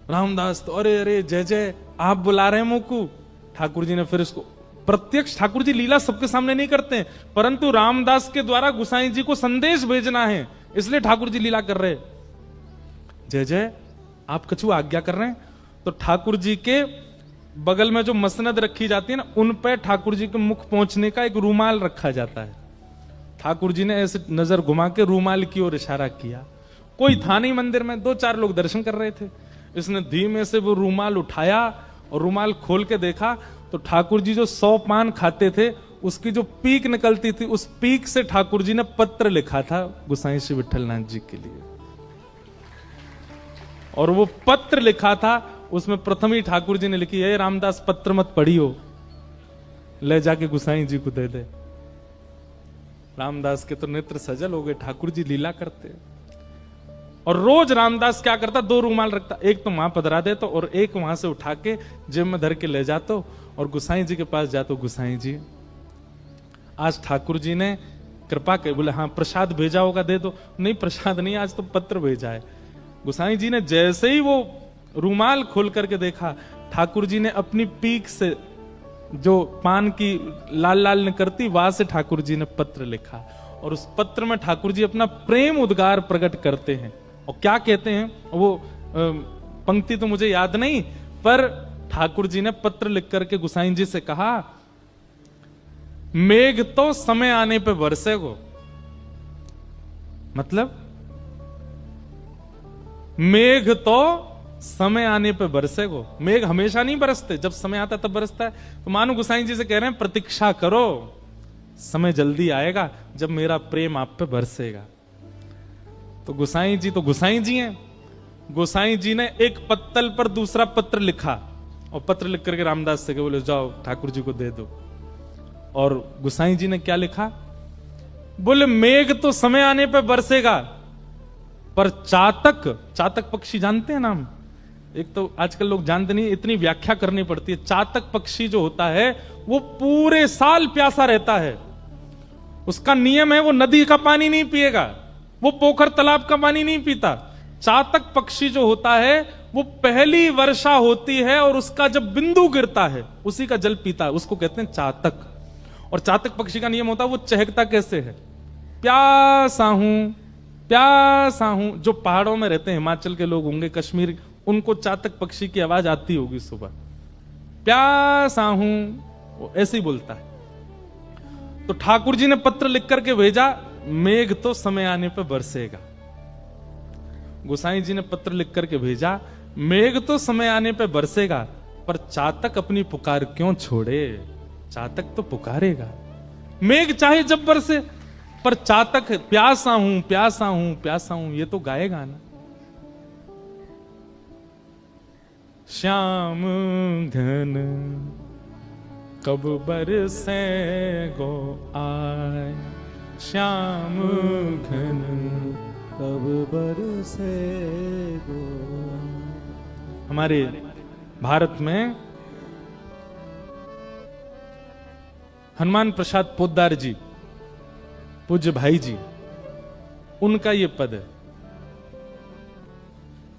रामदास तो अरे अरे जय जय, आप बुला रहे हैं मुकु। ठाकुर जी ने फिर इसको प्रत्यक्ष, ठाकुर जी लीला सबके सामने नहीं करते हैं, परंतु रामदास के द्वारा गुसाई जी को संदेश भेजना है, इसलिए ठाकुर जी लीला कर रहे। जय जय, आप कछु आज्ञा कर रहे हैं। तो ठाकुर जी के बगल में जो मसनद रखी जाती है ना, उन पे ठाकुर जी के मुख पहुंचने का एक रूमाल रखा जाता है। ठाकुर जी ने ऐसे नजर घुमा के रूमाल की ओर इशारा किया। कोई था नहीं मंदिर में, 2-4 लोग दर्शन कर रहे थे। इसने धीमे से वो रूमाल उठाया और रूमाल खोल के देखा तो ठाकुर जी जो 100 पान खाते थे उसकी जो पीक निकलती थी, उस पीक से ठाकुर जी ने पत्र लिखा था गोसाई श्री विठलनाथ जी के लिए। और वो पत्र लिखा था, उसमें प्रथम ही ठाकुर जी ने लिखी, है रामदास पत्र मत पढ़ियो, ले जाके गोसाई जी को दे दे। रामदास के तो नेत्र सजल हो गए, ठाकुर जी लीला करते। और रोज रामदास क्या करता, 2 रूमाल रखता, एक तो वहां पधरा देता और एक वहां से उठा के जेब में धर के ले जाता और गोसाई जी के पास जातो, गोसाई जी आज ठाकुर जी ने कृपा कर, बोले हाँ प्रसाद भेजा होगा दे दो। नहीं प्रसाद नहीं, आज तो पत्र भेजा है। गोसाई जी ने जैसे ही वो रूमाल खोल करके देखा, ठाकुर जी ने अपनी पीक से जो पान की लाल लाल निकलती, वहां से ठाकुर जी ने पत्र लिखा। और उस पत्र में ठाकुर जी अपना प्रेम उद्गार प्रकट करते हैं। और क्या कहते हैं वो पंक्ति तो मुझे याद नहीं, पर ठाकुर जी ने पत्र लिख करके गोसाई जी से कहा, मेघ तो समय आने पे बरसेगो। मतलब मेघ तो समय आने पे बरसेगो। मेघ हमेशा नहीं बरसते, जब समय आता तब बरसता है। तो मानो गोसाई जी से कह रहे हैं, प्रतीक्षा करो, समय जल्दी आएगा जब मेरा प्रेम आप पे बरसेगा। तो गोसाई जी तो गोसाई जी हैं। गोसाई जी ने एक पत्तल पर दूसरा पत्र लिखा और पत्र लिख करके रामदास से बोले जाओ ठाकुर जी को दे दो। और गोसाई जी ने क्या लिखा, बोले मेघ तो समय आने पे बरसेगा, पर चातक पक्षी जानते हैं नाम? एक तो आजकल लोग जानते नहीं, इतनी व्याख्या करनी पड़ती है। चातक पक्षी जो होता है वो पूरे साल प्यासा रहता है। उसका नियम है वो नदी का पानी नहीं पिएगा, वो पोखर तालाब का पानी नहीं पीता। चातक पक्षी जो होता है वो पहली वर्षा होती है और उसका जब बिंदु गिरता है उसी का जल पीता है, उसको कहते हैं चातक। और चातक पक्षी का नियम होता है वो चहकता कैसे है, प्यासा हूं प्यासा हूं। जो पहाड़ों में रहते हैं, हिमाचल के लोग होंगे, कश्मीर, उनको चातक पक्षी की आवाज आती होगी सुबह, प्यासा हूं, वो ऐसे ही बोलता है। तो ठाकुर जी ने पत्र लिख करके भेजा, मेघ तो समय आने पे बरसेगा। गोसाई जी ने पत्र लिख करके भेजा, मेघ तो समय आने पे बरसेगा, पर चातक अपनी पुकार क्यों छोड़े, चातक तो पुकारेगा। मेघ चाहे जब बरसे, पर चातक प्यासा हूं प्यासा हूं प्यासा हूं ये तो गाएगा ना। श्याम घन कब बरसे गो आए, श्याम घन कब बरसे गो। हमारे भारत में हनुमान प्रसाद पोद्दार जी, पूज्य भाई जी, उनका ये पद है।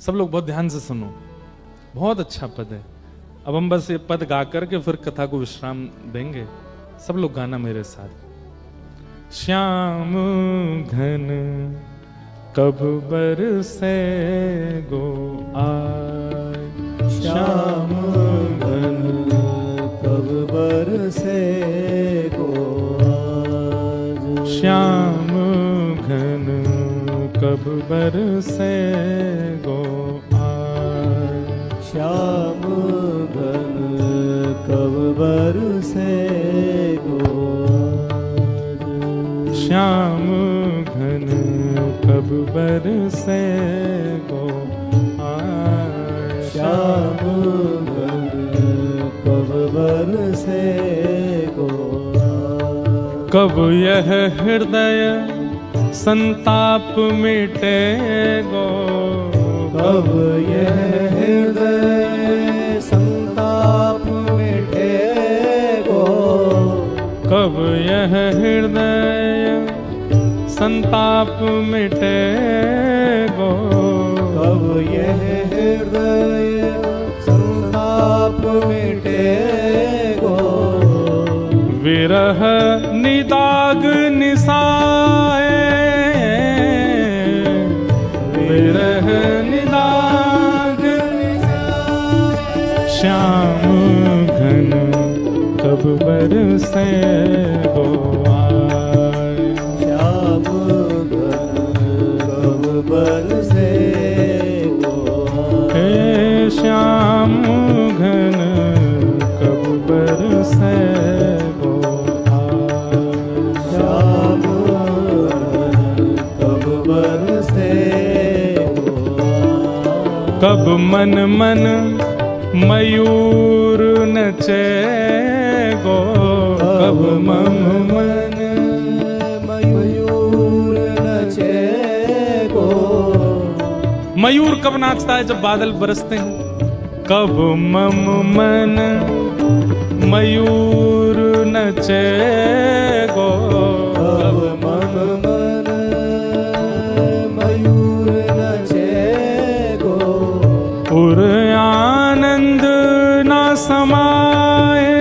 सब लोग बहुत ध्यान से सुनो, बहुत अच्छा पद है। अब हम बस ये पद गा करके फिर कथा को विश्राम देंगे। सब लोग गाना मेरे साथ। श्याम घन कब बरसे गो आए, श्याम घन कब बरसे गो आज। श्याम घन कब बरसे गो आए, श्याम घन कब बरसे गो आज। श्याम घन कब बरसे गो आए, श्याम घन कब बरसे गो आज। कब यह हृदय संताप मिटे गो, कब यह हृदय संताप मिटे गो। कब यह हृदय संताप मिटे गो, कब यह हृदय संताप मिटे गो। विरह निदाग निसाए, विरह निदाग निसाए। श्याम घन कब बरसे गो आए, श्याम घन कब बरसे गो आज। हे श्याम घन कब बरसे गो आए, श्याम घन कब बरसे गो आज। कब मन मन मयूर नचे गो, कब मम मन मयूर नचे गो। मयूर कब नाचता है? जब बादल बरसते हैं। कब मम मन मयूर नचे गो, कब मम मन मयूर नचे गो। उर आनंद न समाए,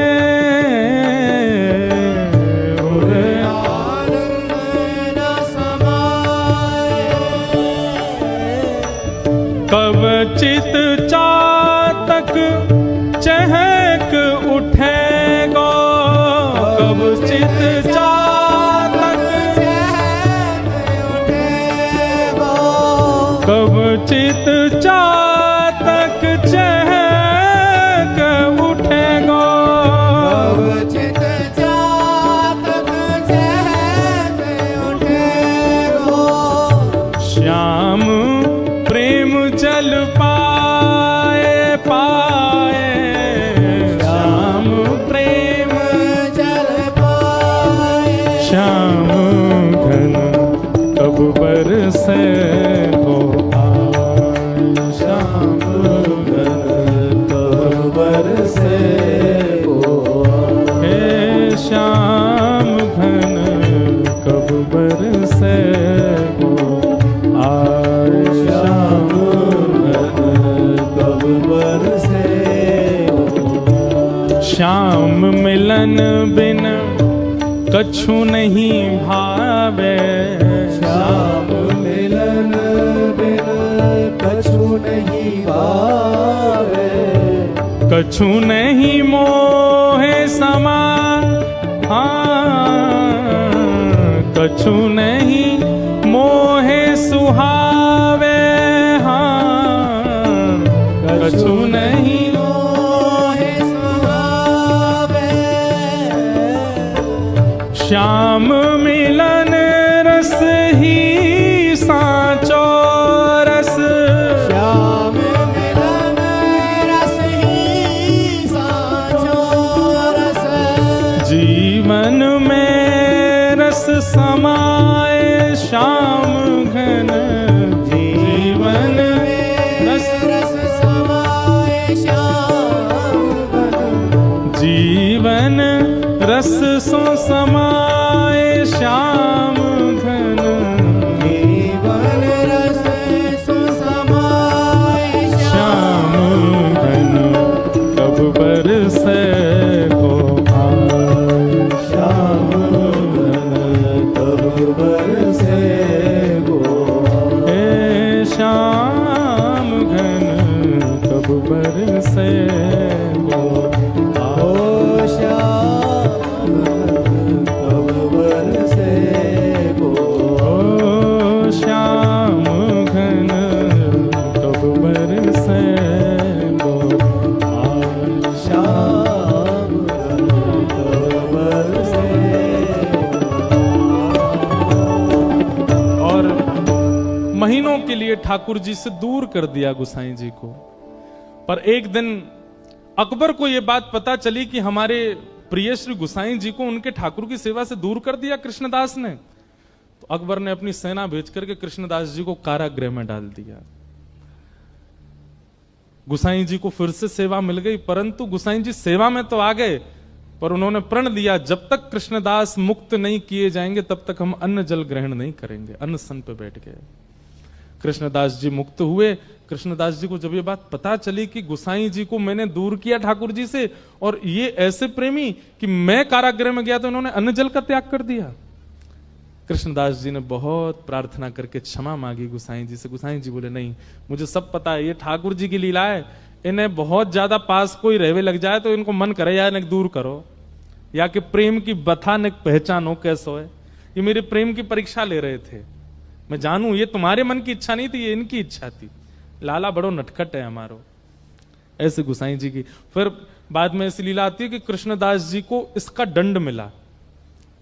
उर आनंद न समाए। कब चित चातक चहक उठे गो, कब चित चातक उठे गो। कब चित चातक चहक उठे गो, कब चित चातक चहक उठे गो। श्याम प्रेम जल पाए पाए, श्याम प्रेम जल पाए। श्याम घन कब बरसे गो आए, श्याम घन कब बरसे गो आज। हे श्याम घन कब बरसे गो आए, श्याम घन कब बरसे गो। श्याम मिलन बिन कछु नहीं भावे, श्याम मिलन बिन कछु नहीं भावे। कछु नहीं मोहे समा, हाँ कछु नहीं मोहे सुहावे, हाँ कछु नहीं मोहे सुहावे। श्याम मिलन रस ही सांचो रस, श्याम मिलन रस ही सांचो रस, जीवन में रस समाए श्याम घन, जीवन में रस समाए श्याम घन, जीवन रस सो समाए श्याम घन, जीवन रस सो समाए श्याम घन, कब बरसे गोपाल, श्याम घन, कब बरसे गोपाल, हे श्याम घन, कब बरसे गोपाल। ओ श्याम घन, कब बरसे गोपाल, ओ श्याम घन, कब बरसे गोपाल। श्याम घन, कब बरसे और महीनों के लिए ठाकुर जी से दूर कर दिया गुसाई जी को। पर एक दिन अकबर को यह बात पता चली कि हमारे प्रिय श्री गुसाई जी को उनके ठाकुर की सेवा से दूर कर दिया कृष्णदास ने। तो अकबर ने अपनी सेना भेज करके कृष्णदास जी को कारागृह में डाल दिया। गुसाई जी को फिर से सेवा मिल गई, परंतु गुसाई जी सेवा में तो आ गए, पर उन्होंने प्रण दिया जब तक कृष्णदास मुक्त नहीं किए जाएंगे तब तक हम अन्न जल ग्रहण नहीं करेंगे। अन्न पे बैठ गए। कृष्णदास जी मुक्त हुए। कृष्णदास जी को जब ये बात पता चली कि गुसाई जी को मैंने दूर किया ठाकुर जी से, और ये ऐसे प्रेमी कि मैं कारागृह में गया तो इन्होंने अन्न जल का त्याग कर दिया। कृष्णदास जी ने बहुत प्रार्थना करके क्षमा मांगी गुसाई जी से। गुसाई जी बोले नहीं, मुझे सब पता है, ये ठाकुर जी की लीला है। इन्हें बहुत ज्यादा पास कोई रहवे लग जाए तो इनको मन करे या इन्हें दूर करो, या कि प्रेम की बथा ने पहचानो कैसो है। ये मेरे प्रेम की परीक्षा ले रहे थे। मैं जानू ये तुम्हारे मन की इच्छा नहीं थी, ये इनकी इच्छा थी। लाला बड़ो नटखट है हमारो। ऐसे गुसाई जी की फिर बाद में ऐसी लीला आती है कि कृष्णदास जी को इसका दंड मिला।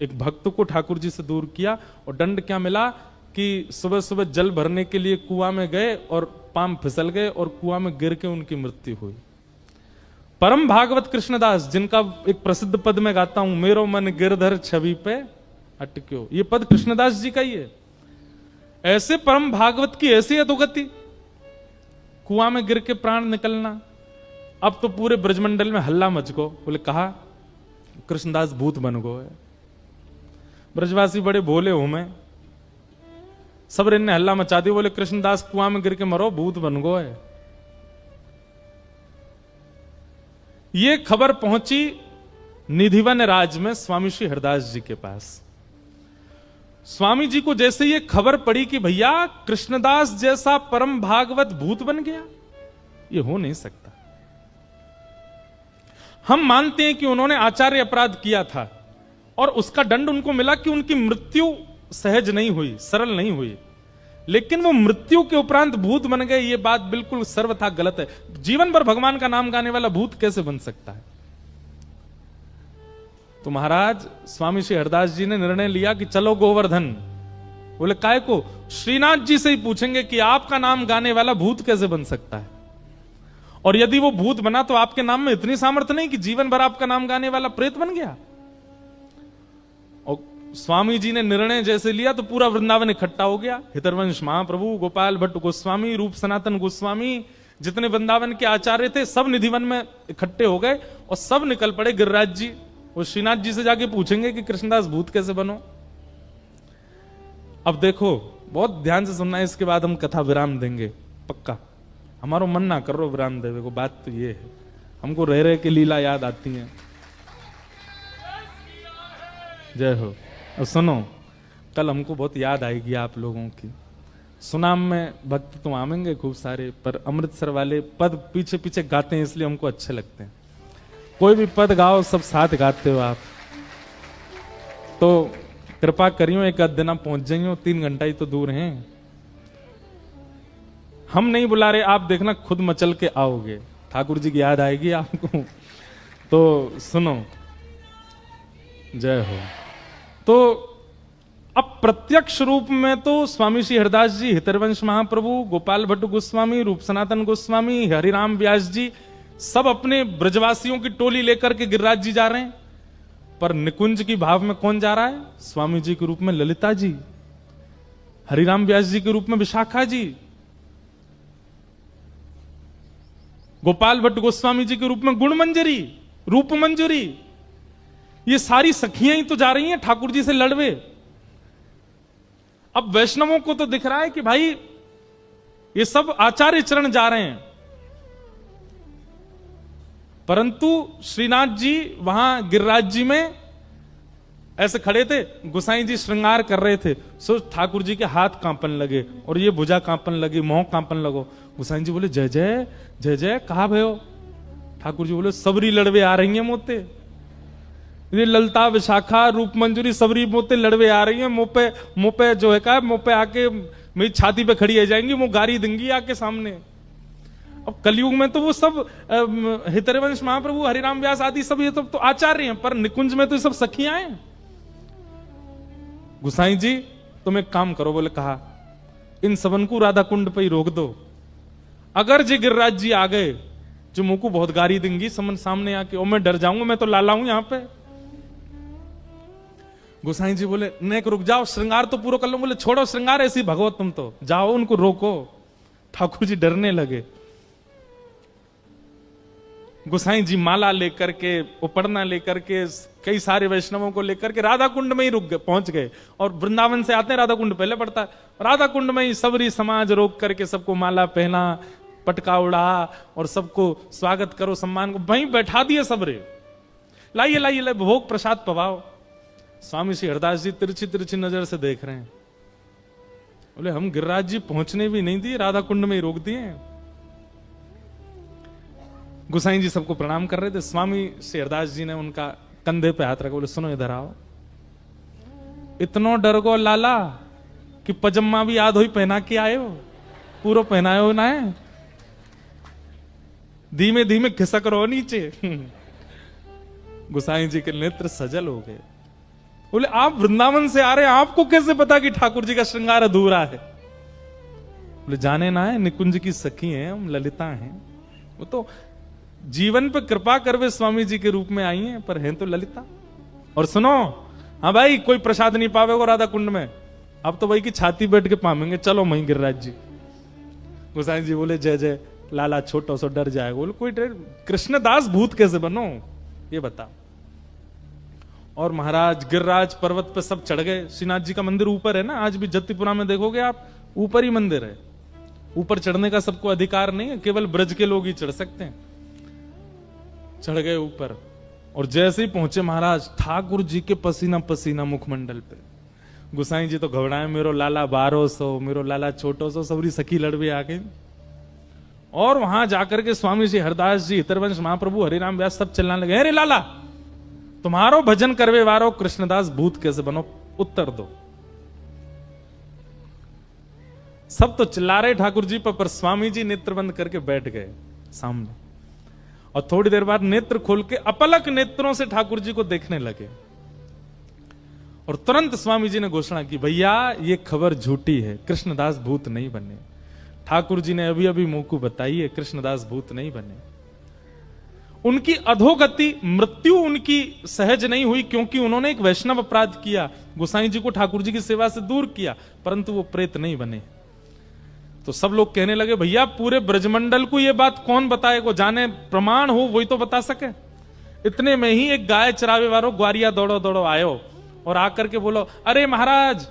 एक भक्त को ठाकुर जी से दूर किया और दंड क्या मिला कि सुबह सुबह जल भरने के लिए कुआं में गए और पांव फिसल गए और कुआं में गिर के उनकी मृत्यु हुई। परम भागवत कृष्णदास, जिनका एक प्रसिद्ध पद में गाता हूं, मेरो मन गिरधर छवि पे अटक्यो, ये पद कृष्णदास जी का ही है। ऐसे परम भागवत की ऐसी अधोगति, कुआं में गिर के प्राण निकलना। अब तो पूरे ब्रजमंडल में हल्ला मच गो, बोले कहा कृष्णदास भूत बन गो है। ब्रजवासी बड़े भोले हो मैं, सब ने हल्ला मचा दिया, बोले कृष्णदास कुआं में गिर के मरो, भूत बन गो है। ये खबर पहुंची निधिवन राज में स्वामी श्री हरदास जी के पास। स्वामी जी को जैसे ये खबर पड़ी कि भैया कृष्णदास जैसा परम भागवत भूत बन गया, ये हो नहीं सकता। हम मानते हैं कि उन्होंने आचार्य अपराध किया था और उसका दंड उनको मिला कि उनकी मृत्यु सहज नहीं हुई, सरल नहीं हुई, लेकिन वो मृत्यु के उपरांत भूत बन गए, ये बात बिल्कुल सर्वथा गलत है। जीवन भर भगवान का नाम गाने वाला भूत कैसे बन सकता है? तो महाराज स्वामी श्री हरदास जी ने निर्णय लिया कि चलो गोवर्धन। बोले काय को? श्रीनाथ जी से ही पूछेंगे कि आपका नाम गाने वाला भूत कैसे बन सकता है, और यदि वो भूत बना तो आपके नाम में इतनी सामर्थ्य नहीं कि जीवन भर आपका नाम गाने वाला प्रेत बन गया। और स्वामी जी ने निर्णय जैसे लिया तो पूरा वृंदावन इकट्ठा हो गया। हितरवंश महाप्रभु, गोपाल भट्ट गोस्वामी, रूप सनातन गोस्वामी, जितने वृंदावन के आचार्य थे सब निधिवन में इकट्ठे हो गए और सब निकल पड़े। गिरिराज जी वो श्रीनाथ जी से जाके पूछेंगे कि कृष्णदास भूत कैसे बनो। अब देखो बहुत ध्यान से सुनना है, इसके बाद हम कथा विराम देंगे पक्का। हमारो मन ना करो विराम देवे को, बात तो ये है, हमको रह रहे की लीला याद आती है। जय हो। अब सुनो, कल हमको बहुत याद आएगी आप लोगों की। सुनाम में भक्त तो आवेंगे खूब सारे, पर अमृतसर वाले पद पीछे पीछे गाते हैं इसलिए हमको अच्छे लगते हैं। कोई भी पद गाओ सब साथ गाते हो आप, तो कृपा करियो एक आध दिन पहुंच जाइयो, 3 घंटा ही तो दूर हैं। हम नहीं बुला रहे, आप देखना खुद मचल के आओगे, ठाकुर जी की याद आएगी आपको। तो सुनो, जय हो। तो अब प्रत्यक्ष रूप में तो स्वामी श्री हरिदास जी, हितरवंश महाप्रभु, गोपाल भट्ट गोस्वामी, रूप सनातन गोस्वामी, हरिराम व्यास जी सब अपने ब्रजवासियों की टोली लेकर के गिरिराज जी जा रहे हैं, पर निकुंज की भाव में कौन जा रहा है? स्वामी जी के रूप में ललिता जी, हरिराम व्यास जी के रूप में विशाखा जी, गोपाल भट्ट गोस्वामी जी के रूप में गुणमंजरी, रूप मंजरी, ये सारी सखियां ही तो जा रही हैं ठाकुर जी से लड़वे। अब वैष्णवों को तो दिख रहा है कि भाई ये सब आचार्य चरण जा रहे हैं, परंतु श्रीनाथ जी वहां गिरिराज जी में ऐसे खड़े थे, गुसाई जी श्रृंगार कर रहे थे, सो ठाकुर जी के हाथ कांपन लगे और ये भुजा कांपन लगी, मोह कांपन लगो। गुसाई जी बोले जय जय जय जय, कहा भयो? ठाकुर जी बोले सबरी लड़वे आ रही हैं मोते, ये ललता विशाखा रूप मंजूरी सबरी मोते लड़वे आ रही हैं, मुंह पे जो है का मुंह पे आके मेरी छाती पे खड़ी आ जाएंगी, मुंह गारी देंगी आके सामने। अब कलयुग में तो वो सब हितरवंश महाप्रभु, हरिराम व्यास आदि सब ये तो आचार्य हैं, पर निकुंज में तो ये सब सखियां हैं। गुसाई जी तुम एक काम करो, बोले कहा इन सबन को राधा कुंड पे ही रोक दो, अगर जी गिरिराज जी आ गए जो मुंह को बहुत गारी देंगी समन सामने आके, और मैं डर जाऊंगा, मैं तो लाला हूं यहां पे। गुसाई जी बोले नेक रुक जाओ, श्रृंगार तो पूरा कर लो। बोले छोड़ो श्रृंगार, ऐसी भगवत तुम तो जाओ, उनको रोको। ठाकुर जी डरने लगे। गुसाई जी माला लेकर के, उपड़ना लेकर के, कई सारे वैष्णवों को लेकर के राधा कुंड में ही रुक गए, पहुंच गए। और वृंदावन से आते हैं, राधा कुंड पहले पड़ता है, राधा कुंड में ही सबरी समाज रोक करके सबको माला पहना, पटका उड़ा और सबको स्वागत करो, सम्मान को वहीं बैठा दिए सबरे। लाइए लाइए लाइए भोग प्रसाद पवाओ। स्वामी श्री हरदास जी तिरछी तिरछी नजर से देख रहे हैं, बोले हम गिरिराज जी पहुंचने भी नहीं दिए, राधा कुंड में ही रोक दिए। गुसाई जी सबको प्रणाम कर रहे थे। स्वामी श्री हरदास जी ने उनका कंधे पे हाथ रखा, बोले सुनो इधर आओ, इतनो डर गो लाला कि पजम्मा भी याद हुई पहना के आए हो, पूरा पहनाए हो ना है, धीमे धीमे खिसक रहो नीचे। गुसाई जी के नेत्र सजल हो गए। बोले आप वृंदावन से आ रहे हैं, आपको कैसे पता कि ठाकुर जी का श्रृंगार अधूरा है? बोले जाने ना है, निकुंज की सखी हैं, हम ललिता हैं, वो तो जीवन पे कृपा करवे स्वामी जी के रूप में आई हैं, पर हैं तो ललिता। और सुनो, हाँ भाई कोई प्रसाद नहीं पावेगा राधा कुंड में, अब तो वही की छाती बैठ के पावेंगे, चलो वहीं गिरिराज जी। गोसाई जी बोले जय जय, लाला छोटो सो डर जाएगा। बोले कोई डर, कृष्णदास भूत कैसे बनो ये बता। और महाराज गिरिराज पर्वत पे सब चढ़ गए। श्रीनाथ जी का मंदिर ऊपर है ना, आज भी जत्तीपुरा में देखोगे आप, ऊपर ही मंदिर है। ऊपर चढ़ने का सबको अधिकार नहीं है, केवल ब्रज के लोग ही चढ़ सकते हैं। चढ़ गए ऊपर, और जैसे ही पहुंचे महाराज, ठाकुर जी के पसीना पसीना मुखमंडल पे। गुसाई जी तो घबराए, मेरो लाला 1200, मेरो लाला छोटो सो, सबरी सखी लड़वे आ गई। और वहां जाकर के स्वामी जी हरदास जी, हितरवंश महाप्रभु, हरिराम व्यास सब चिल्लाने लगे, अरे लाला तुम्हारो भजन करवे वारो कृष्णदास भूत कैसे बनो, उत्तर दो। सब तो चिल्ला रहे ठाकुर जी पर स्वामी जी नेत्र बंद करके बैठ गए सामने, और थोड़ी देर बाद नेत्र खोल के अपलक नेत्रों से ठाकुर जी को देखने लगे। और तुरंत स्वामी जी ने घोषणा की, भैया ये खबर झूठी है, कृष्णदास भूत नहीं बने। ठाकुर जी ने अभी अभी मुंह को बताई है, कृष्णदास भूत नहीं बने। उनकी अधोगति, मृत्यु उनकी सहज नहीं हुई, क्योंकि उन्होंने एक वैष्णव अपराध किया, गोसाई जी को ठाकुर जी की सेवा से दूर किया, परंतु वो प्रेत नहीं बने। तो सब लोग कहने लगे, भैया पूरे ब्रजमंडल को ये बात कौन बताएगा, जाने प्रमाण हो वही तो बता सके। इतने में ही एक गाय चरावे वालों ग्वारिया दौड़ो दौड़ो आयो, और आकर के बोलो, अरे महाराज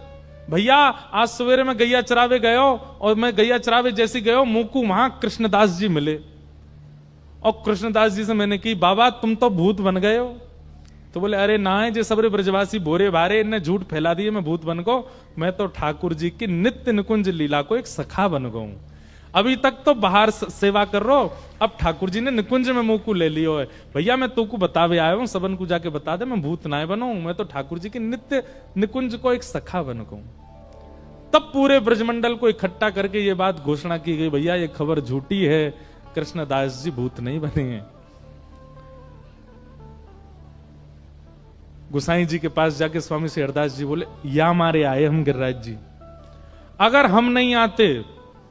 भैया आज सवेरे में गैया चरावे गयो, और मैं गैया चरावे जैसी गयो, मुंह को वहां कृष्णदास जी मिले। और कृष्णदास जी से मैंने की, बाबा तुम तो भूत बन गए हो। तो बोले, अरे ना है जे सबरे ब्रजवासी भोरे भारे, इनने झूठ फैला दिए मैं भूत बन गो, मैं तो ठाकुर जी की नित्य निकुंज लीला को एक सखा बन गऊ। अभी तक तो बाहर सेवा कर रो, अब ठाकुर जी ने निकुंज में मुंह को ले लियो है। भैया मैं तो को बतावे आया हूं, सबन को जाके बता दे, मैं भूत ना बनूं, मैं तो ठाकुर जी की नित्य निकुंज को एक सखा बन गऊ। तब पूरे ब्रजमंडल को इकट्ठा करके ये बात घोषणा की गई, भैया ये खबर झूठी है, कृष्णदास जी भूत नहीं बने हैं। गोसाई जी के पास जाके स्वामी श्री हरदास जी बोले, या मारे आए हम गिरिराज जी, अगर हम नहीं आते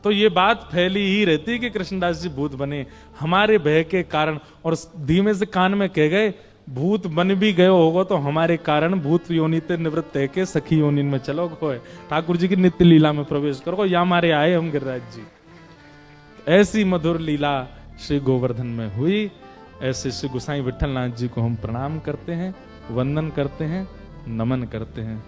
तो ये बात फैली ही रहती कि कृष्णदास जी भूत बने हमारे भय के कारण। और धीमे से कान में कह गए, भूत बन भी गए होगा तो हमारे कारण भूत योनि ते निवृत्त है के सखी योनि में चलो गो, ठाकुर जी की नित्य लीला में प्रवेश करो, या मारे आए हम गिरिराज जी। ऐसी मधुर लीला श्री गोवर्धन में हुई। ऐसे श्री गोसाई विठलनाथ जी को हम प्रणाम करते हैं, वंदन करते हैं, नमन करते हैं।